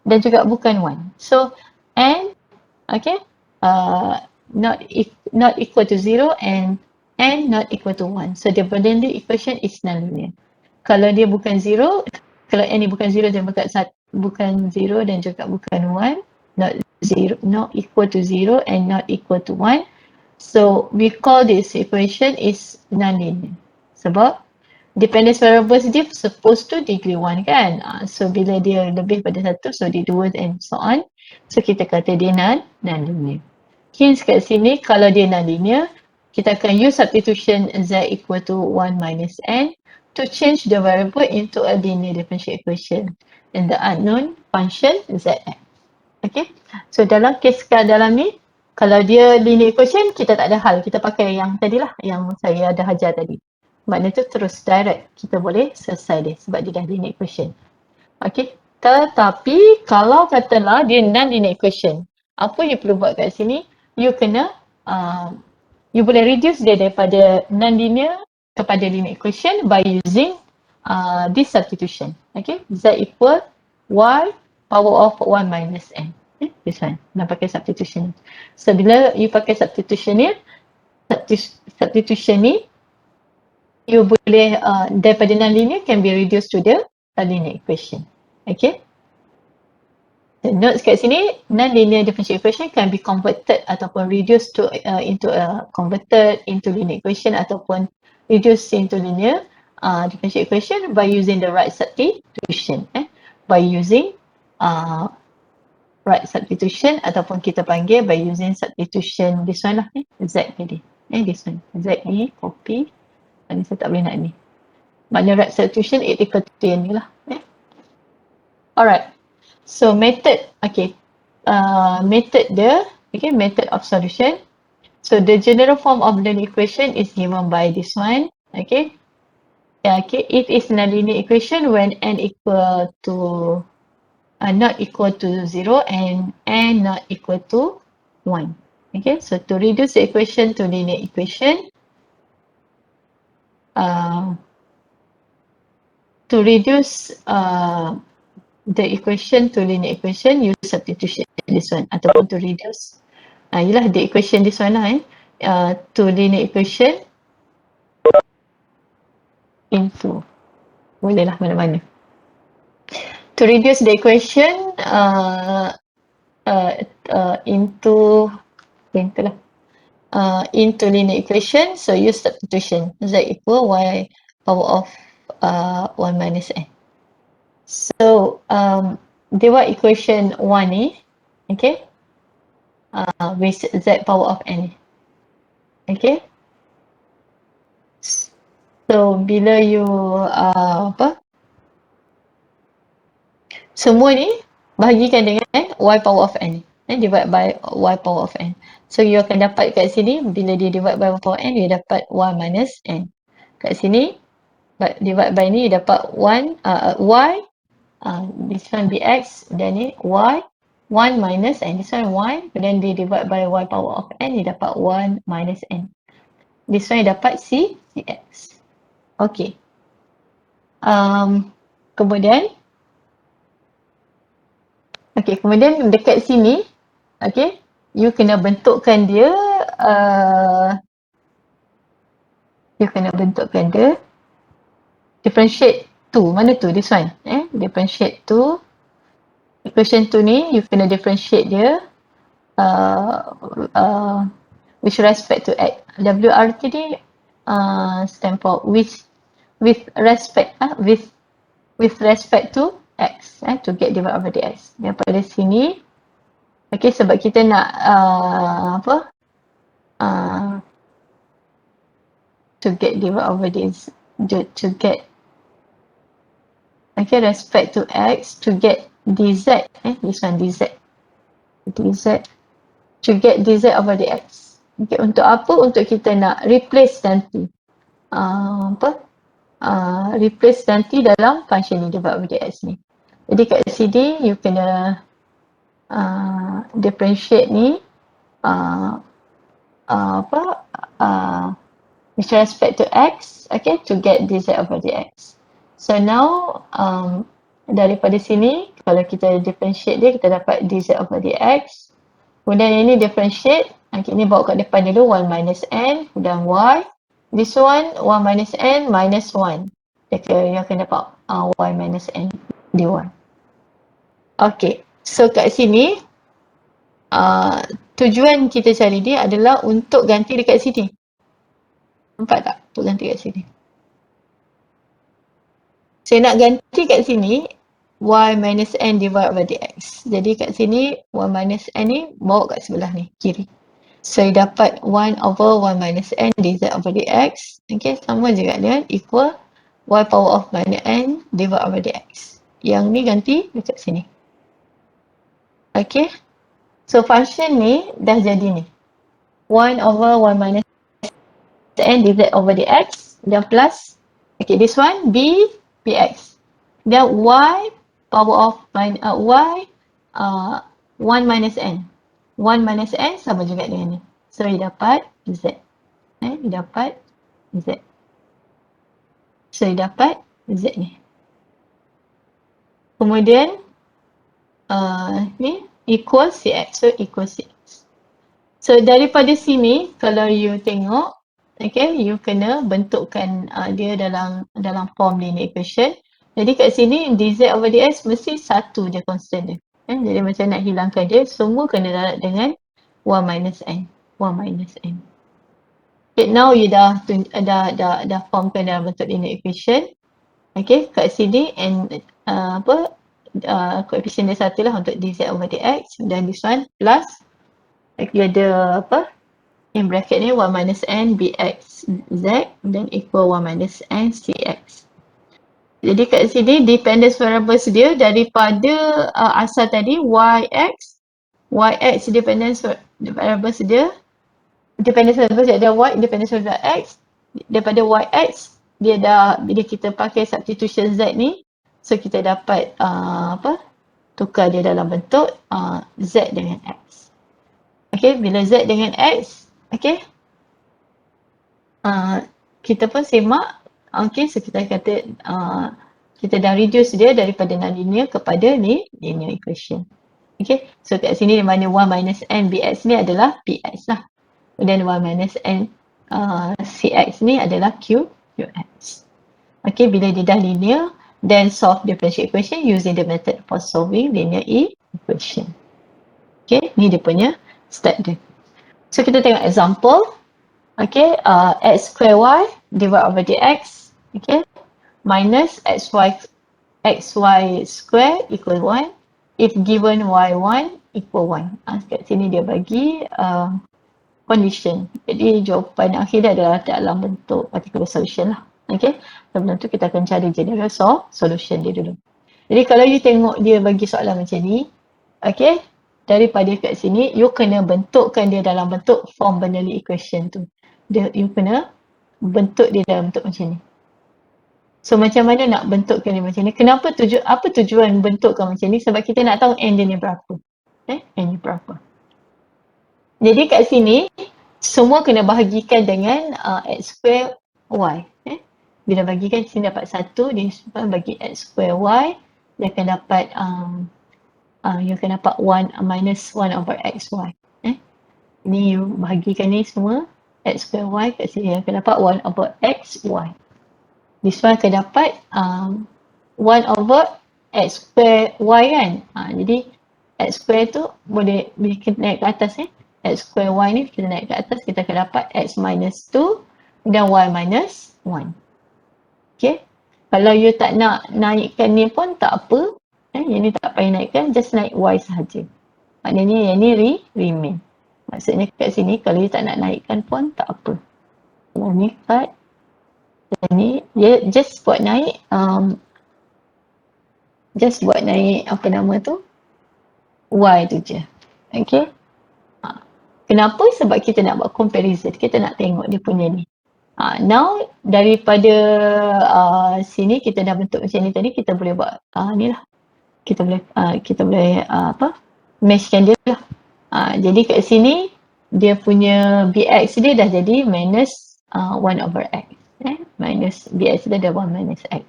dan juga bukan 1. So n, okay, not equal to 0 and n not equal to 1. So the Bernoulli equation is non-linear. Kalau dia bukan 0, kalau n ni bukan 0 dan bukan 0 dan juga bukan 1, not equal to 0 and not equal to 1. So we call this equation is non-linear. Sebab dependence variables dia supposed to degree 1 kan. So bila dia lebih pada 1, so dia 2 and so on. So kita kata dia non-linear. Hence kat sini kalau dia non-linear, kita akan use substitution z equal to 1 minus n to change the variable into a linear differential equation in the unknown function zn. Okay, so dalam kes dalam ni, kalau dia linear equation, kita tak ada hal. Kita pakai yang tadilah, yang saya ada hajar tadi. Maknanya tu terus direct, kita boleh selesai dia sebab dia dah linear equation. Okay, tetapi kalau katalah dia non-linear equation, apa you perlu buat kat sini? You kena, you boleh reduce dia daripada non-linear kepada linear equation by using this substitution. Okay, z equal y power of 1 minus n. This one, nak pakai substitution. So bila you pakai substitution ni, you boleh daripada non-linear can be reduced to the linear equation. Okay. The notes kat sini, non-linear differential equation can be converted ataupun reduced to converted into linear equation ataupun reduced into linear differential equation by using the right substitution. By using right substitution ataupun kita panggil by using substitution this one lah, z tadi. This one, z ni copy. Ni saya tak boleh nak ni. Maknanya right substitution it equal to yang ni lah. Alright. So method, okay. Method dia Okay, method of solution. So the general form of the equation is given by this one. Okay. Okay, it is a linear equation when n equal to not equal to 0 and n not equal to 1. Okay, so to reduce the equation to linear equation, to reduce the equation to linear equation, use substitution this one ataupun to reduce ialah the equation this one lah to linear equation into boleh lah mana-mana. To reduce the equation into linear equation, so use substitution. Z equal y power of 1 minus n. So dia buat equation 1 ni, okay, with z power of n. Okay, so bila you semua ni bahagikan dengan y power of n, divide by y power of n. So you akan dapat kat sini, bila dia divide by y power n, you dapat 1 minus n. Kat sini divide by ni, you dapat 1 y, this one bx, dan ni y 1 minus n, this one y, then dia divide by y power of n, you dapat 1 minus n. This one you dapat cx. Okay. Kemudian dekat sini, okay, you kena bentukkan dia, differentiate tu, mana tu, this one, differentiate tu, equation tu ni, you kena differentiate dia, with respect to x. WRT ni stand for with respect to x, to get divided over dx. Daripada sini, okay, sebab kita nak to get divided over dx, to get, okay, respect to x, to get dz, this one dz, to get dz over dx. Okay, untuk apa? Untuk kita nak replace nanti replace nanti dalam function ni, divide over dx ni. Jadi kat sini you kena differentiate ni with respect to x, okay, to get dz over dx. So now daripada sini, kalau kita differentiate dia, kita dapat dz over dx. Kemudian ini differentiate, okay, ni bawa kat depan dulu, 1 minus n, dan y. This one, 1 minus n minus 1. Dia akan dapat y minus n dy. Okay, so kat sini, tujuan kita cari dia adalah untuk ganti dekat sini. Nampak tak? Untuk ganti kat sini. Saya nak ganti kat sini, y minus n divided by dx. Jadi kat sini, y minus n ni bawa kat sebelah ni, kiri. So, you dapat 1 over 1 minus n dz over dx. Okay, sama juga dengan equal y power of minus n divided over dx. Yang ni ganti dekat sini. Okay. So, function ni dah jadi ni. 1 over 1 minus n dz over dx. Dan plus, okay, this one b, bx. Dan y power of y 1 minus n. 1 minus n sama juga dengan ni. So, you dapat z. You dapat z. So, you dapat z ni. Kemudian, ni equal cx. So, equal cx. So, daripada sini, kalau you tengok, okay, you kena bentukkan dia dalam form linear equation. Jadi, kat sini, dz over dx mesti satu je constant dia. Jadi macam nak hilangkan dia, semua kena darab dengan 1 minus n. 1 minus n. Okay, now you dah formkan dalam bentuk linear equation. Okay, kat sini n koefisien dia satu lah untuk dz over dx, dan this one plus, okay, ada in bracket ni 1 minus n bx z, dan equal 1 minus n cx. Jadi kat sini dependence variables dia daripada asal tadi yx, YX dependence variables dia, dependence variables dia ada Y, dependence variable X. Daripada YX, dia dah, bila kita pakai substitution Z ni, so kita dapat tukar dia dalam bentuk Z dengan X. Okay, bila Z dengan X, okay, kita pun semak, okay, so kita kata kita dah reduce dia daripada non-linear kepada linear equation. Okay, so kat sini di mana 1 minus n bx ni adalah px lah. Dan 1 minus n cx ni adalah qx. Okay, bila dia dah linear, then solve differential equation using the method for solving linear equation. Okay, ni dia punya step dia. So kita tengok example. Okay, x square y divided over dx, okay, minus xy square equal 1 if given y1 equal 1. Kat sini dia bagi condition. Jadi jawapan akhir dia adalah dalam bentuk particular solution lah. Okay, sebelum tu kita akan cari general solution dia dulu. Jadi kalau you tengok dia bagi soalan macam ni, okay, daripada kat sini you kena bentukkan dia dalam bentuk form Bernoulli equation tu. You kena bentuk dia dalam bentuk macam ni. So macam mana nak bentukkan dia macam ni? Kenapa apa tujuan bentukkan macam ni? Sebab kita nak tahu n dia ni berapa. N ni berapa. Jadi kat sini semua kena bahagikan dengan x square y. Bila bagikan sini dapat 1, dia bagi x square y, dia akan dapat you akan dapat 1 minus 1 over xy. Ni you bahagikan ni semua x square y, kat sini akan dapat 1 over xy. This one akan dapat 1 over x square y kan. Jadi x square tu boleh, bila kita naik ke atas x square y ni kita naik ke atas, kita akan dapat x minus 2 dan y minus 1. Okay. Kalau you tak nak naikkan ni pun tak apa. Yang ni tak payah naikkan, just naik y sahaja. Maknanya yang ni remain. Maksudnya kat sini kalau you tak nak naikkan pun tak apa. Kalau ni cut, ni dia just buat naik apa nama tu, y tu je. Okay. Kenapa? Sebab kita nak buat comparison, kita nak tengok dia punya ni. Now daripada sini kita dah bentuk macam ni tadi, kita boleh buat ni lah, kita boleh meshkan dia lah. Jadi kat sini dia punya bx dia dah jadi minus 1 over x. Minus bx dia dah 1 minus x.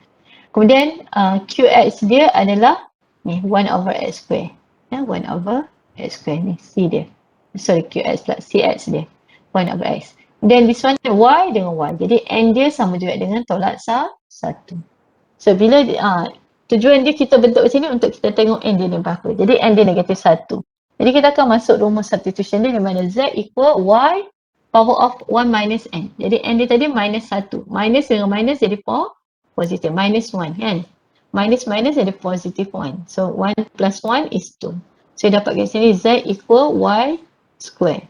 Kemudian qx dia adalah ni 1 over x square. 1 over x square ni c dia. Sorry, qx pula, cx dia 1 over x. Then this one y dengan y. Jadi n dia sama juga dengan tolak 1. So bila tujuan dia kita bentuk macam ni untuk kita tengok n dia ni berapa. Jadi n dia negatif 1. Jadi kita akan masuk rumus substitution dia, di mana z equal y power of 1 minus n. Jadi n dia tadi minus 1. Minus dengan minus jadi positif. Minus 1 kan. Minus jadi positif 1. So 1 plus 1 is 2. So dapat kat sini z equal y square.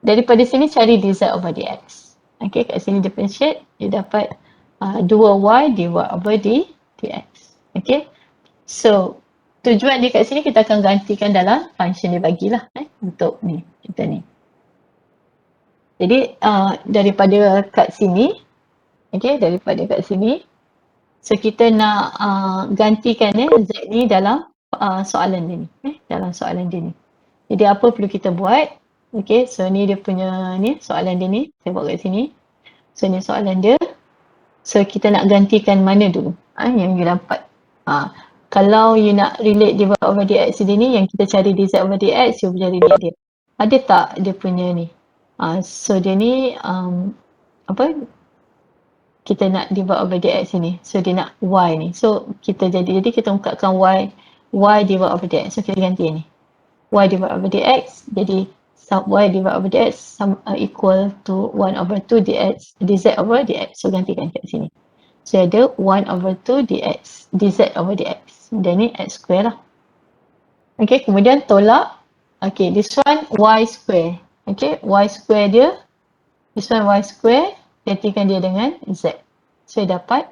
Daripada sini cari dz over dx. Okay, kat sini differentiate, dia dapat 2y dy over dx. Okay. So tujuan dia kat sini kita akan gantikan dalam function dia bagilah untuk ni, kita ni. Jadi daripada kat sini, okay, daripada kat sini, so kita nak gantikan z ni dalam soalan dia ni, dalam soalan dia ni. Jadi apa perlu kita buat? Okay, so ni dia punya ni, soalan dia ni, saya buat kat sini. So ni soalan dia. So kita nak gantikan mana dulu? Yang you dapat. Kalau you nak relate dy over dx dia ni, yang kita cari dz over dx, you boleh relate dia. Ada tak dia punya ni? So dia ni kita nak dy over dx ni. So dia nak y ni. So kita jadi kita ungkapkan y dy over dx. So kita ganti ni. Y dy over dx, jadi y dy over dx equal to 1 over 2 dz over dx. So gantikan kat sini. So ada 1 over 2 dz over dx. Dan ni x square lah. Okay, kemudian tolak. Okay, this one y square. Okay, y square dia. This one y square. Gantikan dia dengan z. So dapat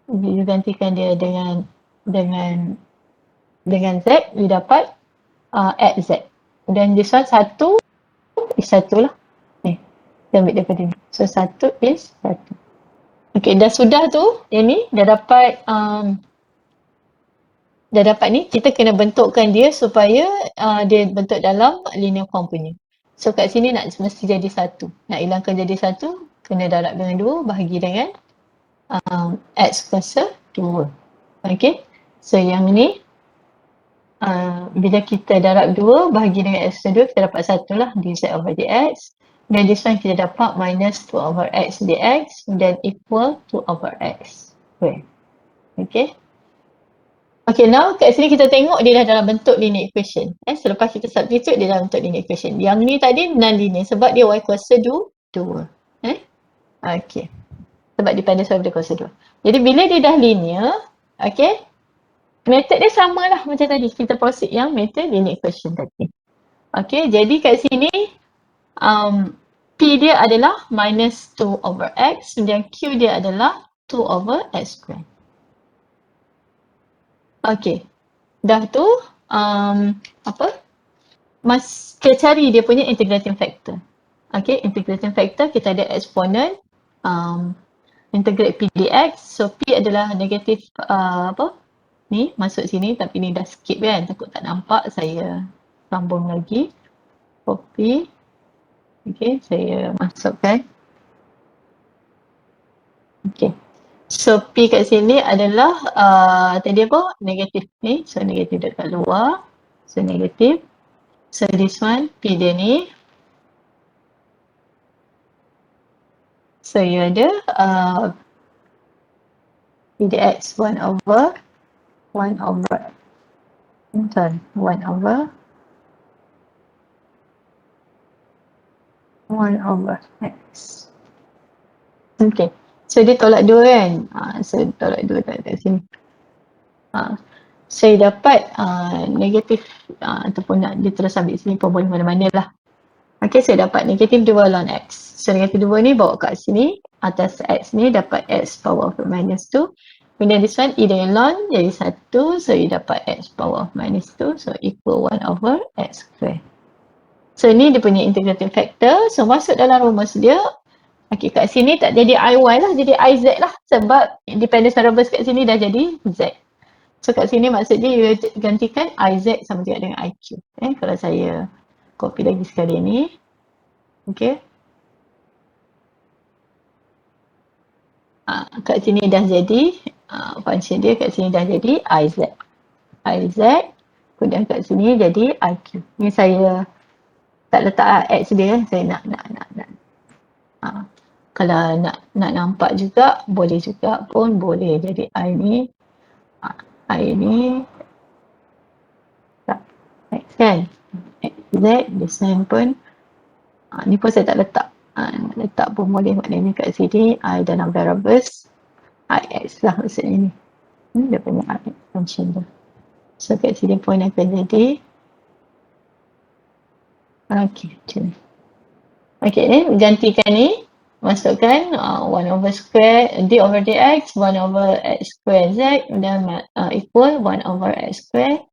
you gantikan dia dengan z, you dapat at z. Dan this one 1 is 1 lah. Ni, kita ambil daripada ni. So 1 is 1. Okay, dah sudah tu, yang ni dah dapat ni, kita kena bentukkan dia supaya dia bentuk dalam linear form punya. So kat sini nak mesti jadi 1. Nak hilangkan jadi 1, kena darab dengan 2, bahagi dengan x kuasa 2. Okay, so yang ni bila kita darab 2 bahagi dengan x kuasa 2, kita dapat 1 lah, dz over dx. Dan this one kita dapat minus 2 over x dx dan equal 2 over x square. Okay. Okay, now kat sini kita tengok dia dah dalam bentuk linear equation. Selepas kita substitute, dia dalam bentuk linear equation. Yang ni tadi non-linear sebab dia y kuasa 2. Okay. Sebab dependence over kuasa 2. Jadi bila dia dah linear, okay, method dia sama lah macam tadi. Kita proceed yang method linear equation tadi. Okay, jadi kat sini P dia adalah minus 2 over x dan Q dia adalah 2 over x square. Okay, dah tu kita cari dia punya integrating factor. Okay, integrating factor kita ada exponent integrate P dx. So P adalah negatif ni masuk sini, tapi ni dah skip kan, takut tak nampak, saya sambung lagi, copy. Okay, saya masukkan. Okay, so P kat sini adalah tadi apa? Negatif ni, so negatif dekat luar, so negatif. So this one, P dia ni. So you ada P dx 1 over x. Okay, so dia tolak 2 kan? So tolak 2 kat sini. Saya dapat negatif ataupun nak dia terus ambil sini pun boleh mana-mana lah. Okay, saya dapat negatif 2 ln x. So negatif 2 ni bawa kat sini, atas x ni dapat x power of minus 2. Kemudian this one, e dengan ln jadi 1, so you dapat x power of minus 2, so equal 1 over x square. So ni dia punya integrating factor, so masuk dalam rumus dia. Okay, kat sini tak jadi iy lah, jadi iz lah sebab dependence variables kat sini dah jadi z. So kat sini maksudnya you gantikan iz sama juga dengan iq. Kalau saya copy lagi sekali ni. Okay. Kat sini dah jadi function dia, kat sini dah jadi iz. Kemudian kat sini jadi iq. Ni saya tak letak x dia, saya nak kalau nak nampak juga boleh juga pun boleh. Jadi i ni tak x kan, xz design pun ni pun saya tak letak. Nak letak pun boleh, maknanya kat sini i dalam variables ix lah maksudnya ni. Dia punya ix function tu. So kat sini pun akan jadi okay, macam ni. Okay, gantikan ni, masukkan 1 over square d over dx, 1 over x square z dan equal 1 over x square.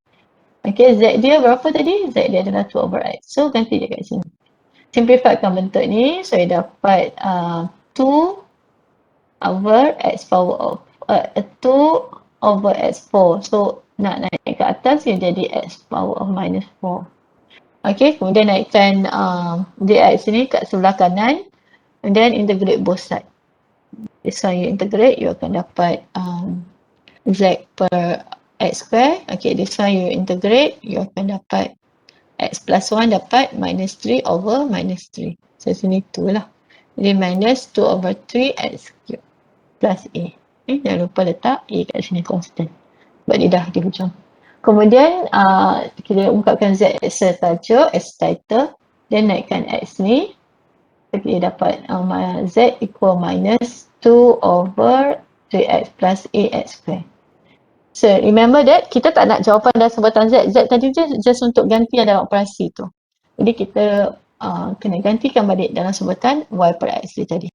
Okay, z dia berapa tadi? Z dia adalah 2 over x. So ganti dia kat sini. Simplifykan bentuk ni, so you dapat 2 over x power of 2 over x4. So nak naik ke atas, dia jadi x power of minus 4. Okay, kemudian naikkan dx ni kat sebelah kanan and then integrate both side. This one you integrate, you akan dapat z per x square. Okay, this one you integrate, you akan dapat x plus 1 dapat minus 3 over minus 3. So sini 2 lah. Jadi minus 2 over 3 x cube plus a. Jangan lupa letak a kat sini constant. Sebab dia dah di hujung. Kemudian kita ungkapkan z setajuk, x title, dan naikkan x ni. Kita dapat z equal minus 2 over 3x plus ax square. So remember that kita tak nak jawapan dalam sebutan z. Z tadi just untuk ganti dalam operasi tu. Jadi kita kena gantikan balik dalam sebutan y per x dia tadi.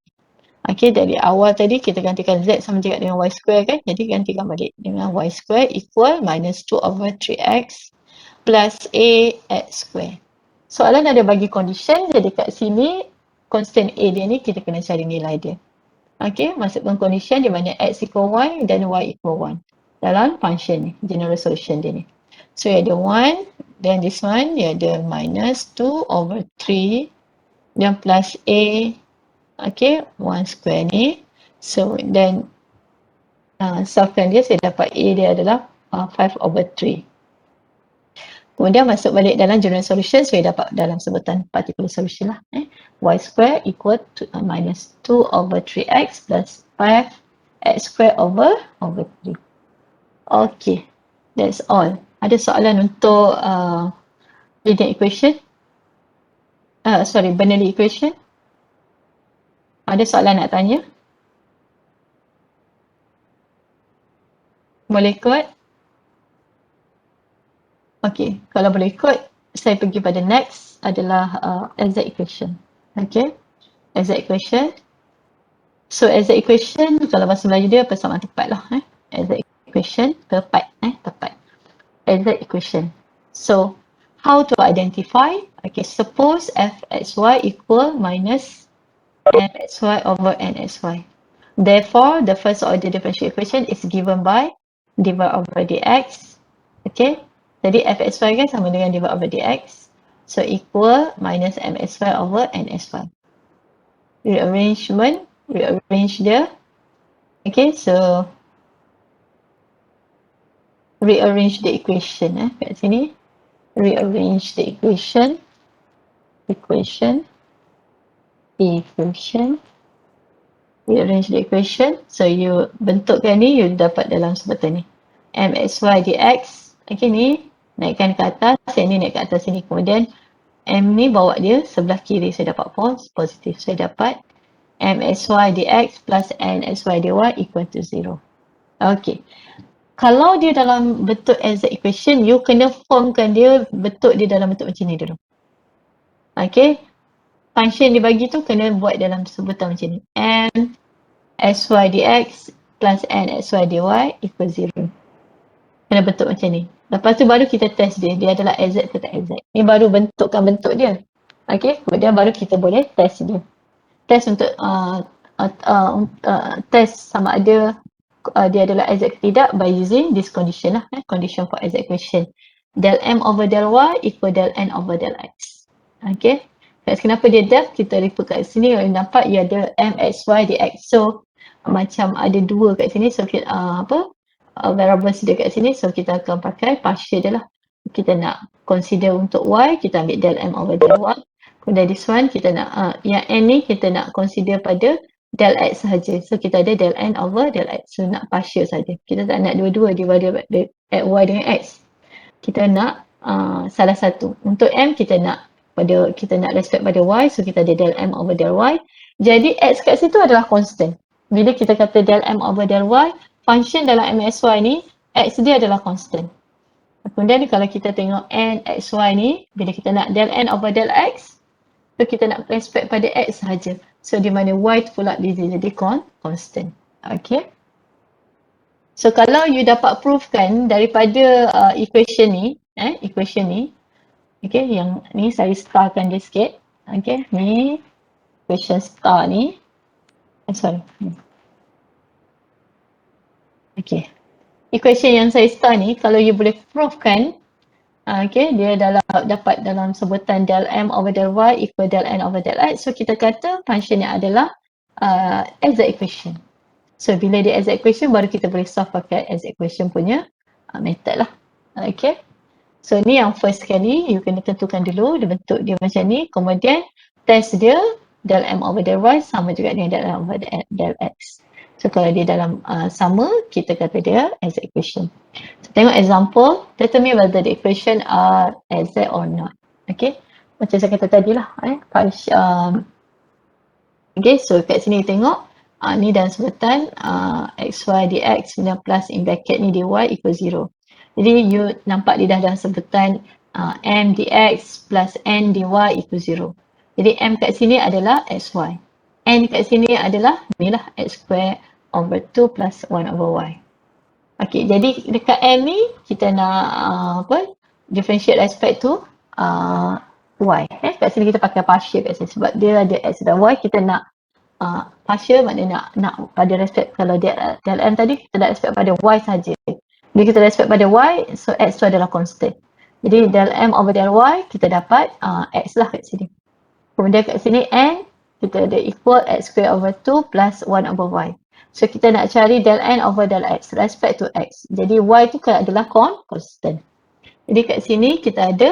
Okay, dari awal tadi kita gantikan z sama juga dengan y square kan. Jadi gantikan balik dengan y square equal minus 2 over 3x plus A X square. Soalan ada bagi condition, jadi kat sini constant A dia ni kita kena cari nilai dia. Okay, masukkan condition di mana X equal Y dan Y equal 1 dalam function ni, general solution dia ni. So you ada 1, then this one you ada minus 2 over 3 dan plus A, okay, 1 square ni. So then solvekan dia, saya dapat A dia adalah 5 over 3. Kemudian masuk balik dalam general solution, saya dapat dalam sebutan particular solution lah. Y square equal to minus 2 over 3x plus 5 x square over 3. Okay, that's all. Ada soalan untuk linear equation? Bernoulli equation? Ada soalan nak tanya? Boleh ikut? Okay, kalau boleh ikut, saya pergi pada next adalah exact equation. Okay, exact equation. So exact equation, kalau bahasa Melayu dia persamaan tepat lah. Exact equation, tepat. Exact equation. So, how to identify? Okay, suppose fxy equal minus mxy over nxy. Therefore, the first order differential equation is given by dy over dx. Okay, jadi fxy kan sama dengan dy over dx. So, equal minus mxy over nsy. Rearrange dia. Okay, so rearrange the equation kat sini. Rearrange the equation. Rearrange the equation. So you bentukkan ni, you dapat dalam sebutan ni. mxy dx. Okay, ni naikkan ke atas, yang ni naik ke atas sini. Kemudian m ni bawa dia sebelah kiri, saya dapat false, positif. Saya dapat mxy dx plus nxy dy equal to 0. Okay. Kalau dia dalam bentuk exact equation, you kena formkan dia, bentuk dia dalam bentuk macam ni dulu. Okay. Function dibagi tu kena buat dalam sebutan macam ni. M xy dx plus n xy dy equal 0. Kena bentuk macam ni. Lepas tu baru kita test dia. Dia adalah exact atau tak exact. Ni baru bentukkan bentuk dia. Okay. Kemudian baru kita boleh test dia. Test untuk test sama ada dia adalah exact ke tidak by using this condition lah. Condition for exact equation. Del m over del y equal del n over del x. Okay. Kenapa dia del? Kita refer kat sini, kalau nampak ia ada mxy dx. So macam ada dua kat sini. So variables dia kat sini. So kita akan pakai partial dia lah. Kita nak consider untuk y, kita ambil del m over del y. Kemudian this one kita nak yang n ni kita nak consider pada del x sahaja. So kita ada del n over del x. So nak partial saja. Kita tak nak dua-dua divided by y dengan x. Kita nak salah satu. Untuk m kita nak respect pada y. So kita ada del m over del y. Jadi x kat situ adalah constant. Bila kita kata del m over del y, function dalam mxy ni, x dia adalah constant. Kemudian kalau kita tengok n xy ni, bila kita nak del n over del x, so kita nak respect pada x sahaja. So di mana y tu pula dia jadi constant. Okay. So kalau you dapat proofkan daripada equation ni, okay, yang ni saya starkan dia sikit. Okay, ni equation star ni. Okay. Equation yang saya star ni, kalau you boleh proofkan, okay, dia dapat dalam sebutan del m over del y equal del n over del x. So kita kata function ni adalah exact equation. So bila dia exact equation, baru kita boleh solve pakai exact equation punya method lah. Okay. So ni yang first sekali, you kena tentukan dulu dia bentuk dia macam ni. Kemudian test dia del m over del y sama juga dengan del m over del x. So kalau dia dalam sama, kita kata dia exact equation. So tengok example, determine whether the equation are exact or not. Okay, macam saya kata tadi lah. Okay, so kat sini tengok, ni dalam sebutan xy dx plus in bracket ni dy equal 0. Jadi you nampak dia dah dalam sebutan m dx plus n dy equal 0. Jadi m kat sini adalah xy. N kat sini adalah ni lah x square over 2 plus 1 over y. Okay, jadi dekat n ni kita nak differentiate respect to y. Kat sini kita pakai partial kat sini sebab dia ada x dan y, kita nak partial maknanya nak pada respect. Kalau dia del m tadi kita nak respect pada y saja. Bila kita respect pada y, so x tu adalah constant. Jadi del m over del y kita dapat x lah kat sini. Kemudian kat sini n kita ada equal x square over 2 plus 1 over y. So kita nak cari del n over del x respect to x. Jadi y tu kan adalah constant. Jadi kat sini kita ada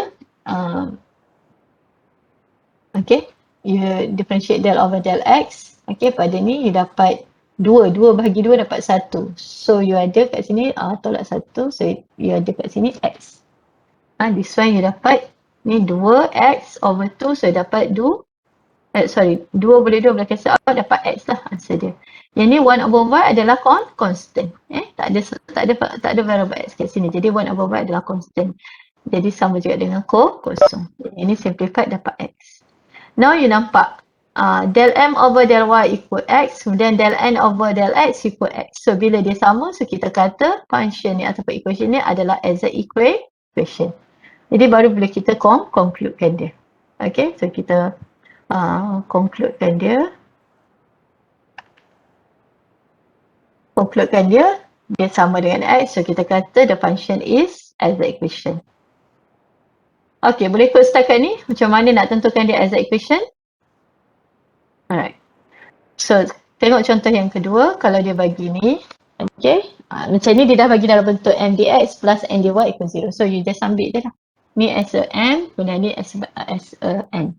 okay, you differentiate del over del x. Okay, pada ni you dapat 2 bahagi 2 dapat 1. So you ada kat sini tolak 1, so you ada kat sini x. This one you dapat ni 2x over 2, so you dapat 2 boleh 2 boleh cancel out, dapat x lah answer dia. Yang ni 1 over y adalah constant. Tak ada variable x kat sini. Jadi 1 over y adalah constant. Jadi sama juga dengan kosong. Ini simplified dapat x. Now you nampak del m over del y equal x, kemudian del n over del x equal x. So bila dia sama, so kita kata function ni ataupun equation ni adalah exact equation. Jadi baru boleh kita concludekan dia. Okay, so kita concludekan dia. Dia sama dengan x, so kita kata the function is exact equation. Okay, boleh ikut setakat ni macam mana nak tentukan dia exact equation? Alright. So, tengok contoh yang kedua. Kalau dia bagi ni, okay, macam ni dia dah bagi dalam bentuk m dx plus n dy equal 0. So, you just ambil je lah. Ni as a m, kemudian ni as a n.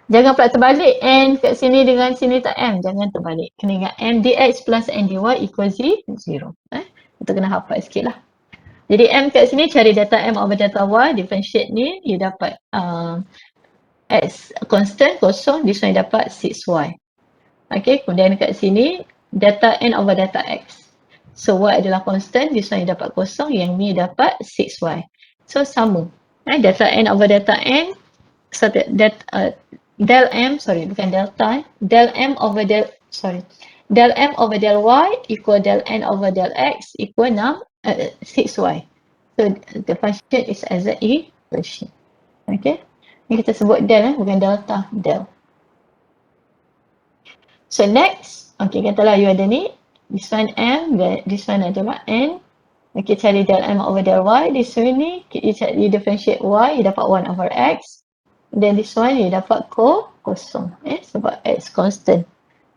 Jangan pula terbalik n kat sini dengan sini tak m. Jangan terbalik. Kena ingat m dx plus n dy equal 0. Kita kena hafal sikit lah. Jadi m kat sini cari data m over data y, differentiate ni, you dapat x constant kosong, this one you dapat 6y. Okay, kemudian kat sini data n over data x. So y adalah constant, this one you dapat kosong, yang ni dapat 6y. So sama. Data n over data n, so del m, bukan delta, del m over del y equal del n over del x equal 6y. So the function is exact equation. Okay, ni kita sebut del, bukan delta, del. So next, okay, katalah you ada ni, this one m, this one adalah n. Okay, cari del m over del y. This one ni, you differentiate y, you dapat 1 over x. Then this one you dapat kosong, sebab x constant.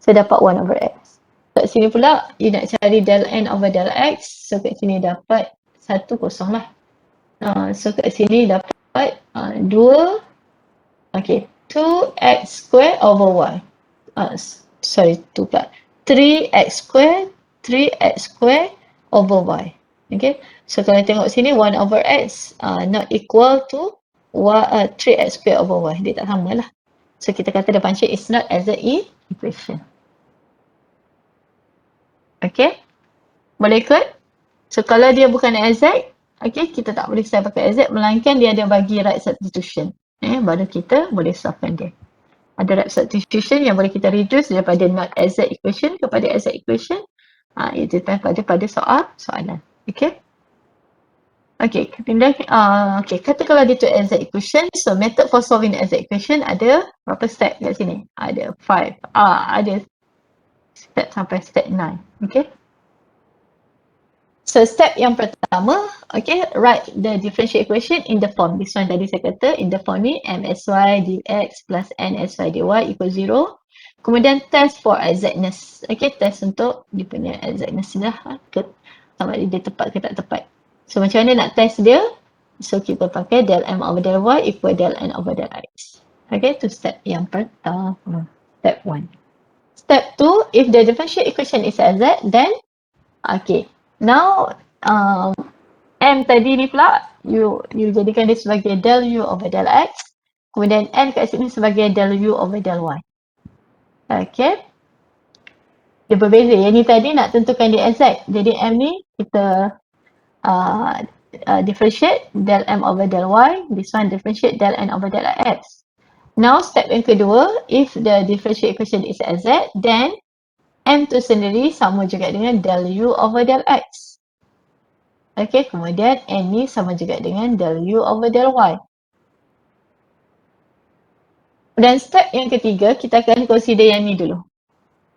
So dapat 1 over x. Kat sini pula, you nak cari del n over del x. So kat sini dapat 1 kosong lah. So kat sini dapat 2, okay, 2x square over y. 2 pula. 3x square over y. Okay, so kalau tengok sini 1 over x not equal to 3x square over y. Dia tak sama lah. So kita kata the function is not exact equation. Okay, boleh ikut? So kalau dia bukan exact, okay, kita tak boleh saya pakai exact, melainkan dia ada bagi right substitution. Baru kita boleh solvekan dia. Ada right substitution yang boleh kita reduce daripada not exact equation kepada exact equation. Itu pada soalan. Okay. Okay, kemudian kata kalau dia tu exact equation, so method for solving exact equation ada berapa step kat sini? Ada 5. Ada step sampai step 9. Okay. So step yang pertama, okay, write the differential equation in the form. This one tadi saya kata in the form ni msy dx plus nsy dy equal 0. Kemudian test for exactness. Okay, test untuk dia punya exactness lah. Sama dia tepat ke tak tepat. So macam mana nak test dia? So kita pakai del m over del y equal del n over del x. Okay, tu step yang pertama. Step 1. Step 2, if the differential equation is exact, then okay. Now, m tadi ni pula, you jadikan dia sebagai del u over del x. Kemudian n kat sini sebagai del u over del y. Okay. Dia berbeza. Yang ni tadi nak tentukan dia exact. Jadi m ni kita differentiate del m over del y. This one differentiate del n over del x. Now, step yang kedua, if the differential equation is exact, then m tu sendiri sama juga dengan del u over del x. Okay, kemudian n ni sama juga dengan del u over del y. Dan step yang ketiga, kita akan consider yang ni dulu.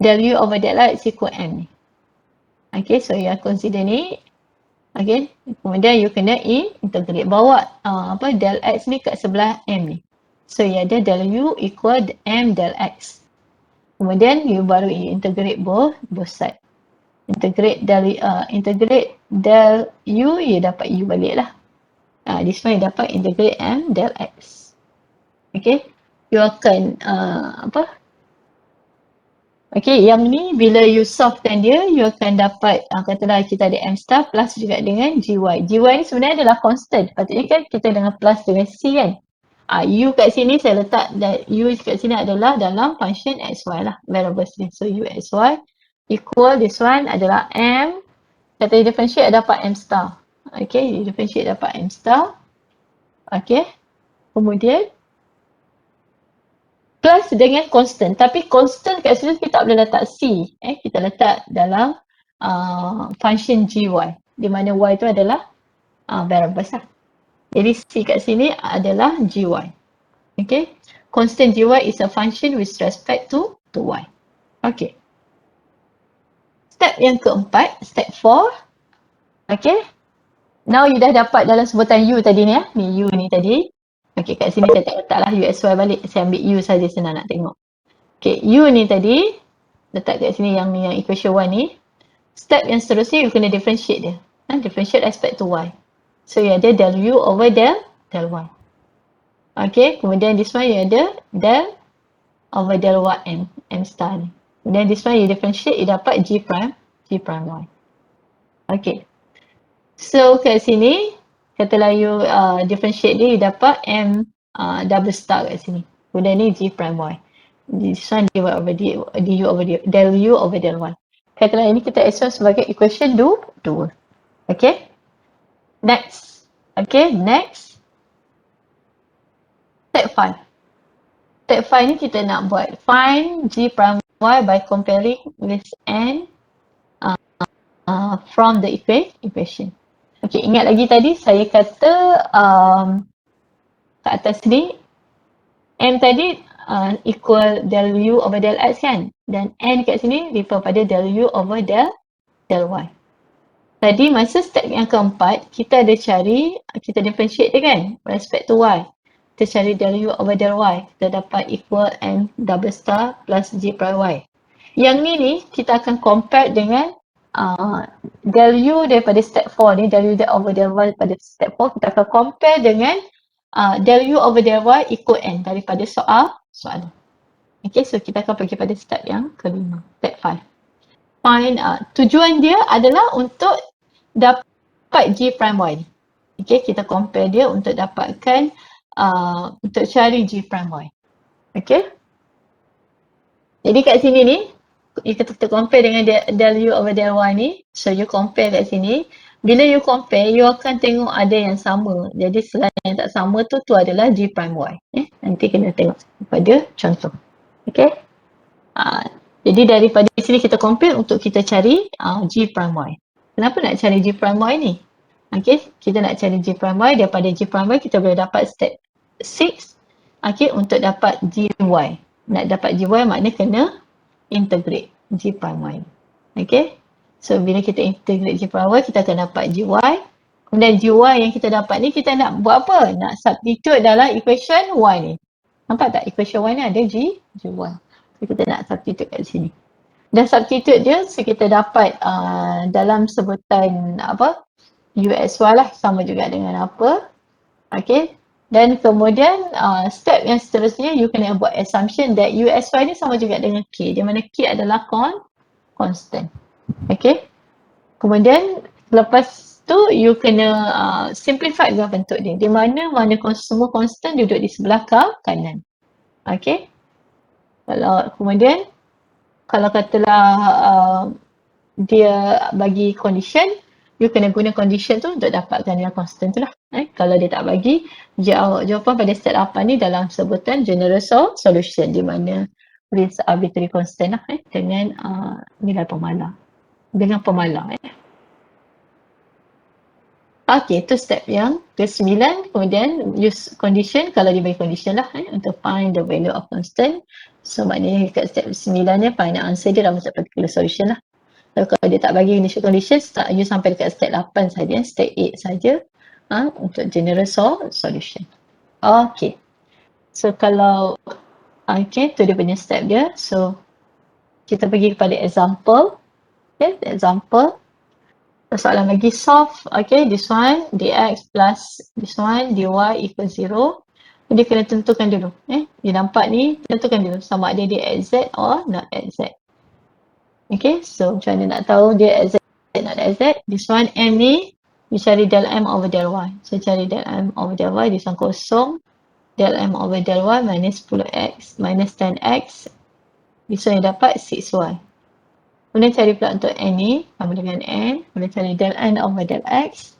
Del u over del y is equal m ni. Okay, so you consider ni. Okay, kemudian you kena integrate. Bawa del x ni kat sebelah m ni. So you ada del u equal m del x. Kemudian you baru integrate both side. Integrate del u, you dapat u balik lah. This one you dapat integrate m del x. Okay, you akan okay, yang ni bila you solvekan dia, you akan dapat katalah kita ada m star plus juga dengan gy. Gy ni sebenarnya adalah constant. Patutnya kan kita dengan plus dengan c kan. U kat sini saya letak u kat sini adalah dalam function xy lah, variables ni. So u xy equal this one adalah m. Kata you differentiate dapat m star. Okay, you differentiate dapat m star. Okay, kemudian plus dengan constant. Tapi constant kat sini kita tak boleh letak c. Kita letak dalam function gy. Di mana y tu adalah variables lah. Jadi c kat sini adalah gy. Okay. Constant gy is a function with respect to y. Okay. Step yang keempat, step 4. Okay. Now you dah dapat dalam sebutan u tadi ni ya. Ni u ni tadi. Okay, kat sini saya tak letaklah u xy balik. Saya ambil u saja, senang nak tengok. Okay, u ni tadi letak kat sini yang equation 1 ni. Step yang seterusnya you kena differentiate dia. Differentiate respect to y. So you ada del u over del y. Okay, kemudian this one you ada del over del y m star ni. Kemudian this one you differentiate, you dapat g prime y. Okay. So kat sini, katalah you differentiate dia, you dapat m double star kat sini. Kemudian ni g prime y. This one du over del u over del y. Katalah ini kita assume sebagai equation 2. Okay. Next. Okay, next. Step 5. Step 5 ni kita nak buat find g prime y by comparing with n from the equation. Okay, ingat lagi tadi saya kata kat atas ni m tadi equal del u over del x kan, dan n kat sini refer pada del u over del y. Tadi masa step yang keempat kita ada cari, kita differentiate dia kan respect to y. Kita cari del u over del y, kita dapat equal m double star plus g prime y. Yang ni kita akan compare dengan del u daripada step 4 ni, del u over del y pada step 4, kita akan compare dengan del u over del y equal n daripada soalan. Okay, so kita akan pergi pada step yang kelima, step 5. Find, tujuan dia adalah untuk dapat g prime y ni. Okay, kita compare dia untuk dapatkan, untuk cari g prime y. Okay. Jadi kat sini ni, kita compare dengan del u over del y ni. So you compare kat sini. Bila you compare, you akan tengok ada yang sama. Jadi selain yang tak sama tu adalah g prime y. Nanti kena tengok pada contoh. Okay. Jadi daripada sini kita compare untuk kita cari g prime y. Kenapa nak cari g prime y ni? Okay, kita nak cari g prime y. Daripada g prime y kita boleh dapat step 6. Okay, untuk dapat gy. Nak dapat gy maknanya kena integrate g prime y. Okay, so bila kita integrate g prime y, kita akan dapat gy. Kemudian gy yang kita dapat ni, kita nak buat apa? Nak substitute dalam equation y ni. Nampak tak? Equation y ni ada gy. So kita nak substitute kat sini. Dan substitute dia, so kita dapat dalam sebutan UXY lah, sama juga dengan apa. Okay. Dan kemudian step yang seterusnya, you kena buat assumption that UXY ni sama juga dengan K, di mana K adalah constant. Okay. Kemudian lepas tu, you kena simplify juga bentuk dia, di mana semua constant duduk di sebelah kanan. Okay. Kemudian kalau katalah dia bagi condition, you kena guna condition tu untuk dapatkan yang constant tu lah. Kalau dia tak bagi, jawapan pada step 8 ni dalam sebutan general solution, di mana list arbitrary constant lah dengan nilai pemalar. Okay, itu step yang ke-9. Kemudian use condition, kalau dia bagi condition lah untuk find the value of constant. So maknanya kat step 9 ni find the answer dia dalam particular solution lah. So, kalau dia tak bagi initial condition, start you sampai dekat step 8 saja, step 8 saja untuk general solution. Okay. So kalau okay, tu dia punya step dia. So kita pergi kepada example. Okay, example. Soalan bagi solve, okay, this one dx plus this one dy equal 0. Dia kena tentukan dulu. Dia nampak ni, tentukan dulu sama ada dia at z or not at z. Okay, so macam mana nak tahu dia at z not at z? This one m ni, you cari del m over del y. So cari del m over del y, this one kosong. Del m over del y minus 10x minus 10x. This one you dapat 6y. Kemudian cari pula untuk n ni, sama dengan n. Kemudian cari del n over del x.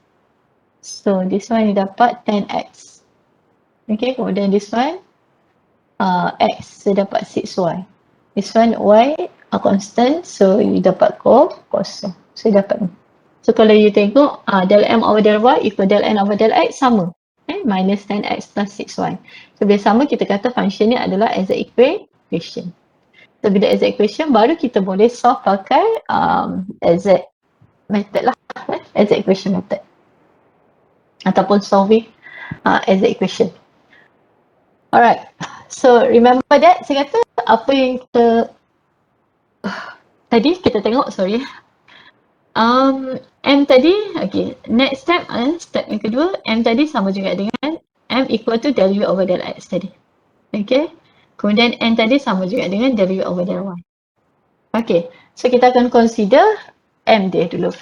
So this one you dapat 10x. Okay, kemudian this one x, so dapat 6y. This one y a constant, so you dapat kosong. So you dapat ni. So kalau you tengok del m over del y equal del n over del x sama. Minus 10x plus 6y. So bila sama kita kata function ni adalah exact equation. So bila exact equation baru kita boleh solve pakai exact method lah. Exact equation method. Ataupun solving exact equation. Alright. So remember that, saya kata apa yang kita tadi kita tengok, sorry. M tadi, okay. Next step, step yang kedua, M tadi sama juga dengan M equal to del U over del X tadi. Okay. Kemudian N tadi sama juga dengan del U over del Y. Okay. So kita akan consider M dia dulu.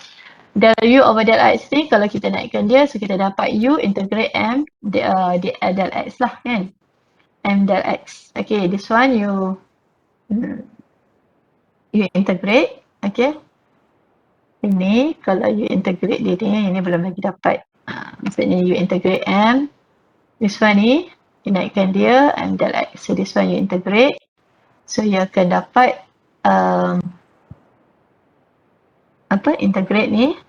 Del U over del X ni kalau kita naikkan dia, so kita dapat U integrate M del X lah kan. M del X. Okay, this one you integrate. Okay. Ini kalau you integrate dia ni, ini belum lagi dapat. Maksudnya you integrate M. This one ni, you naikkan dia M del X. So this one you integrate. So you akan dapat integrate ni.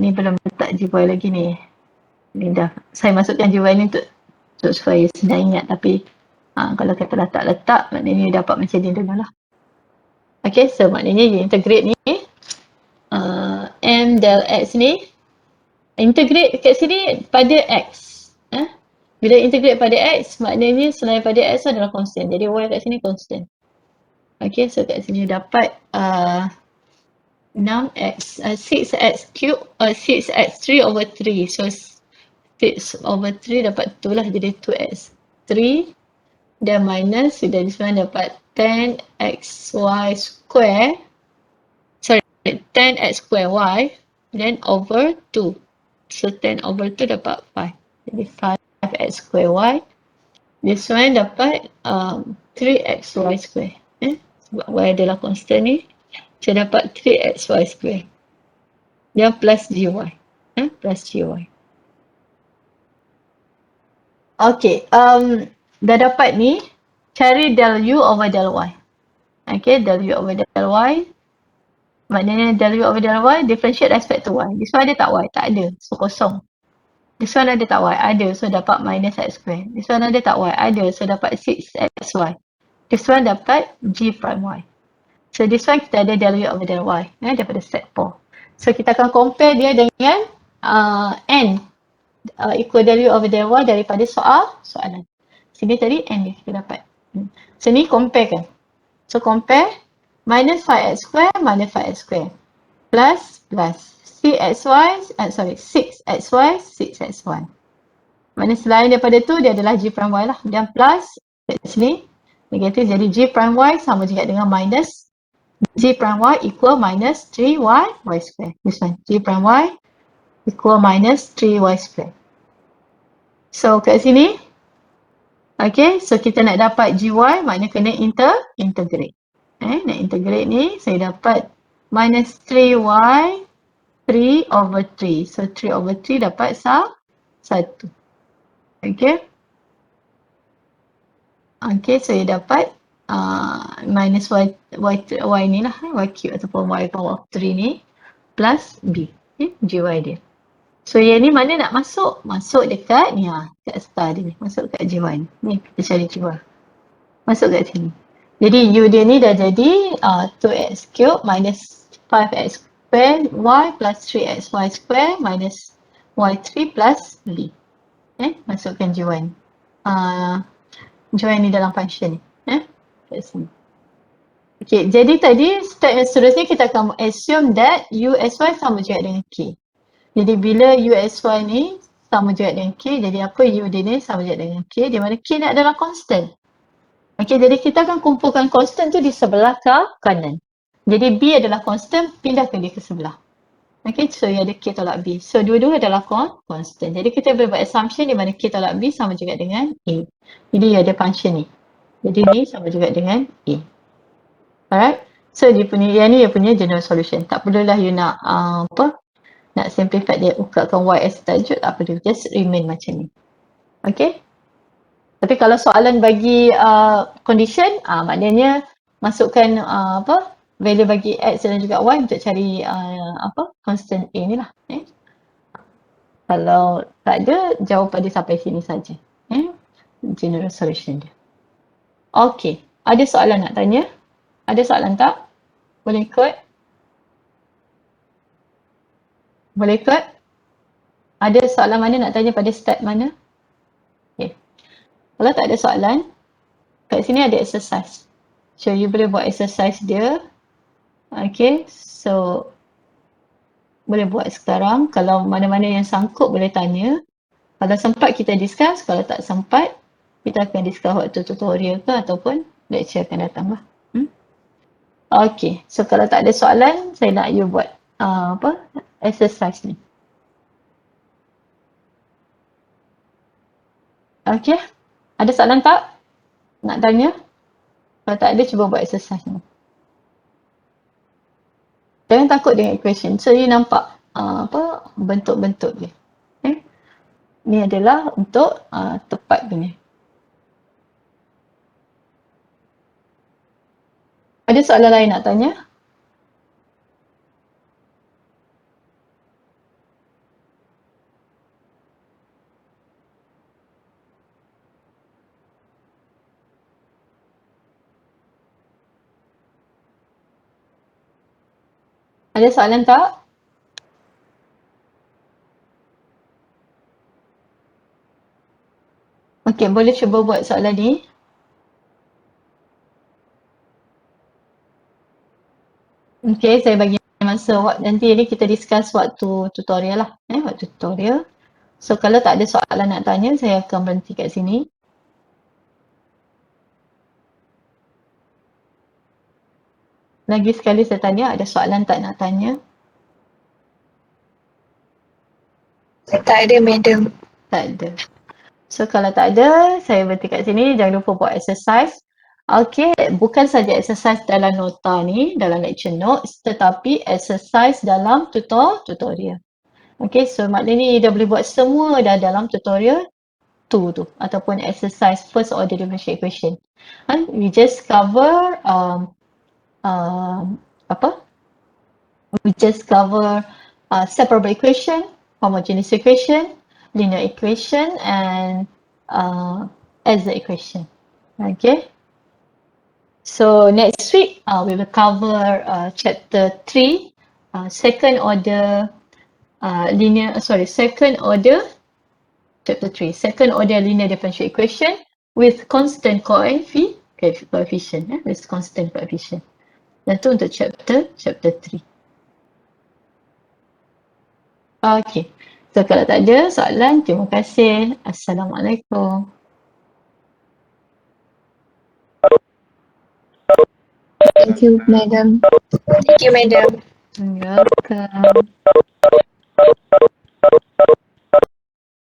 Ni belum letak GY lagi ni. Ni dah, saya masukkan GY ni untuk supaya senang ingat, tapi kalau kata letak, maknanya you dapat macam ni dulu lah. Okay, so maknanya you integrate ni M del X ni, integrate kat sini pada X. Bila integrate pada X, maknanya selain pada X adalah constant. Jadi Y kat sini constant. Okay, so kat sini dapat 6x, 6x cube, 6x3 over 3. So 6 over 3 dapat 2 lah, jadi 2x 3. Dan minus, sudah di sana dapat 10xy square. Sorry, 10x square y. Then over 2. So 10 over 2 dapat 5. Jadi 5x square y. This one dapat 3xy square. Sebab y adalah constant ni. So dapat 3xy square. Dan plus gy. Plus gy. Okay, dah dapat ni, cari del U over del Y. Okay, del U over del Y. Maknanya del U over del Y differentiate respect to Y. This one ada tak Y? Tak ada. So kosong. This one ada tak Y? Ada. So dapat minus X square. This one ada tak Y? Ada. So dapat 6XY. This one dapat G prime Y. So this one kita ada del U over del Y. Daripada step 4. So kita akan compare dia dengan N. Equal del U over del Y daripada soalan. Sini tadi N ni kita dapat. So ni compare kan. So compare minus 5x square minus 5x square plus 6xy 6xy. Maknanya selain daripada tu dia adalah G prime Y lah. Dan plus kat sini negatif, jadi G prime Y sama juga dengan minus G prime Y equal minus 3y square. This one, G prime Y equal minus 3y square. So kat sini, okay, so kita nak dapat gy, maknanya kena integrate. Nak integrate ni, saya dapat minus 3y 3 over 3. So 3 over 3 dapat 1. Okay. Okay, so saya dapat minus y ni lah, y cube ataupun y power of 3 ni plus B. Okay, GY dia. So yang ni mana nak masuk? Masuk dekat ni kat star dia ni. Masuk kat G1. Ni kita cari G1. Masuk kat sini. Jadi U dia ni dah jadi 2x cube minus 5x square y plus 3xy square minus y3 plus B. Masukkan G1. G1 ni dalam function ni. Kat sini. Okay, jadi tadi step yang seterusnya kita akan assume that U, S, Y sama juga dengan K. Jadi bila U, S, Y ni sama juga dengan K, jadi apa U dia ni sama juga dengan K, di mana K ni adalah constant. Okay, jadi kita akan kumpulkan constant tu di sebelah kanan. Jadi B adalah constant, pindahkan dia ke sebelah. Okay, so ia ada K tolak B. So dua-dua adalah constant. Jadi kita boleh buat assumption di mana K tolak B sama juga dengan A. Jadi ia ada function ni. Jadi ni sama juga dengan A. Alright. So dia punya punya general solution. Tak perlulah you nak nak simplify dia, ukatkan Y as tajuk, tak perlu. Just remain macam ni. Okay. Tapi kalau soalan bagi condition, maknanya masukkan value bagi X dan juga Y untuk cari constant A ni lah. Kalau tak ada, jawapan dia sampai sini saja. General solution dia. Okay. Ada soalan nak tanya? Ada soalan tak? Boleh ikut? Boleh ikut? Ada soalan mana nak tanya pada step mana? Okay. Kalau tak ada soalan, kat sini ada exercise. So, you boleh buat exercise dia. Okay. So, boleh buat sekarang. Kalau mana-mana yang sangkut boleh tanya. Kalau sempat kita discuss. Kalau tak sempat, kita akan discuss waktu tutorial ke ataupun lecture akan datang lah. Okay. So, kalau tak ada soalan, saya nak you buat exercise ni. Okay. Ada soalan tak? Nak tanya? Kalau tak ada, cuba buat exercise ni. Jangan takut dengan equation. So, you nampak bentuk-bentuk dia. Ni adalah untuk tepat punya. Ada soalan lain nak tanya? Ada soalan tak? Okey, boleh cuba buat soalan ni. Okey, saya bagi masa nanti ni kita discuss waktu tutorial lah. Waktu tutorial. So, kalau tak ada soalan nak tanya, saya akan berhenti kat sini. Lagi sekali saya tanya, ada soalan tak nak tanya? Tak ada, madam. Tak ada. So, kalau tak ada, saya berhenti kat sini. Jangan lupa buat exercise. Okay, bukan saja exercise dalam nota ni, dalam lecture notes, tetapi exercise dalam tutorial. Okay, so maknanya you dah boleh buat semua dah dalam tutorial 2 tu, ataupun exercise first order differential equation. We just cover we just cover separable equation, homogeneous equation, linear equation, and exact equation. Okay. So next week we will cover chapter 3, second order chapter 3, second order linear differential equation with constant coefficient, with constant coefficient. Dan tu untuk chapter 3. Okay. So kalau tak ada soalan, terima kasih. Assalamualaikum. Thank you, madam. Thank you, madam. You're welcome.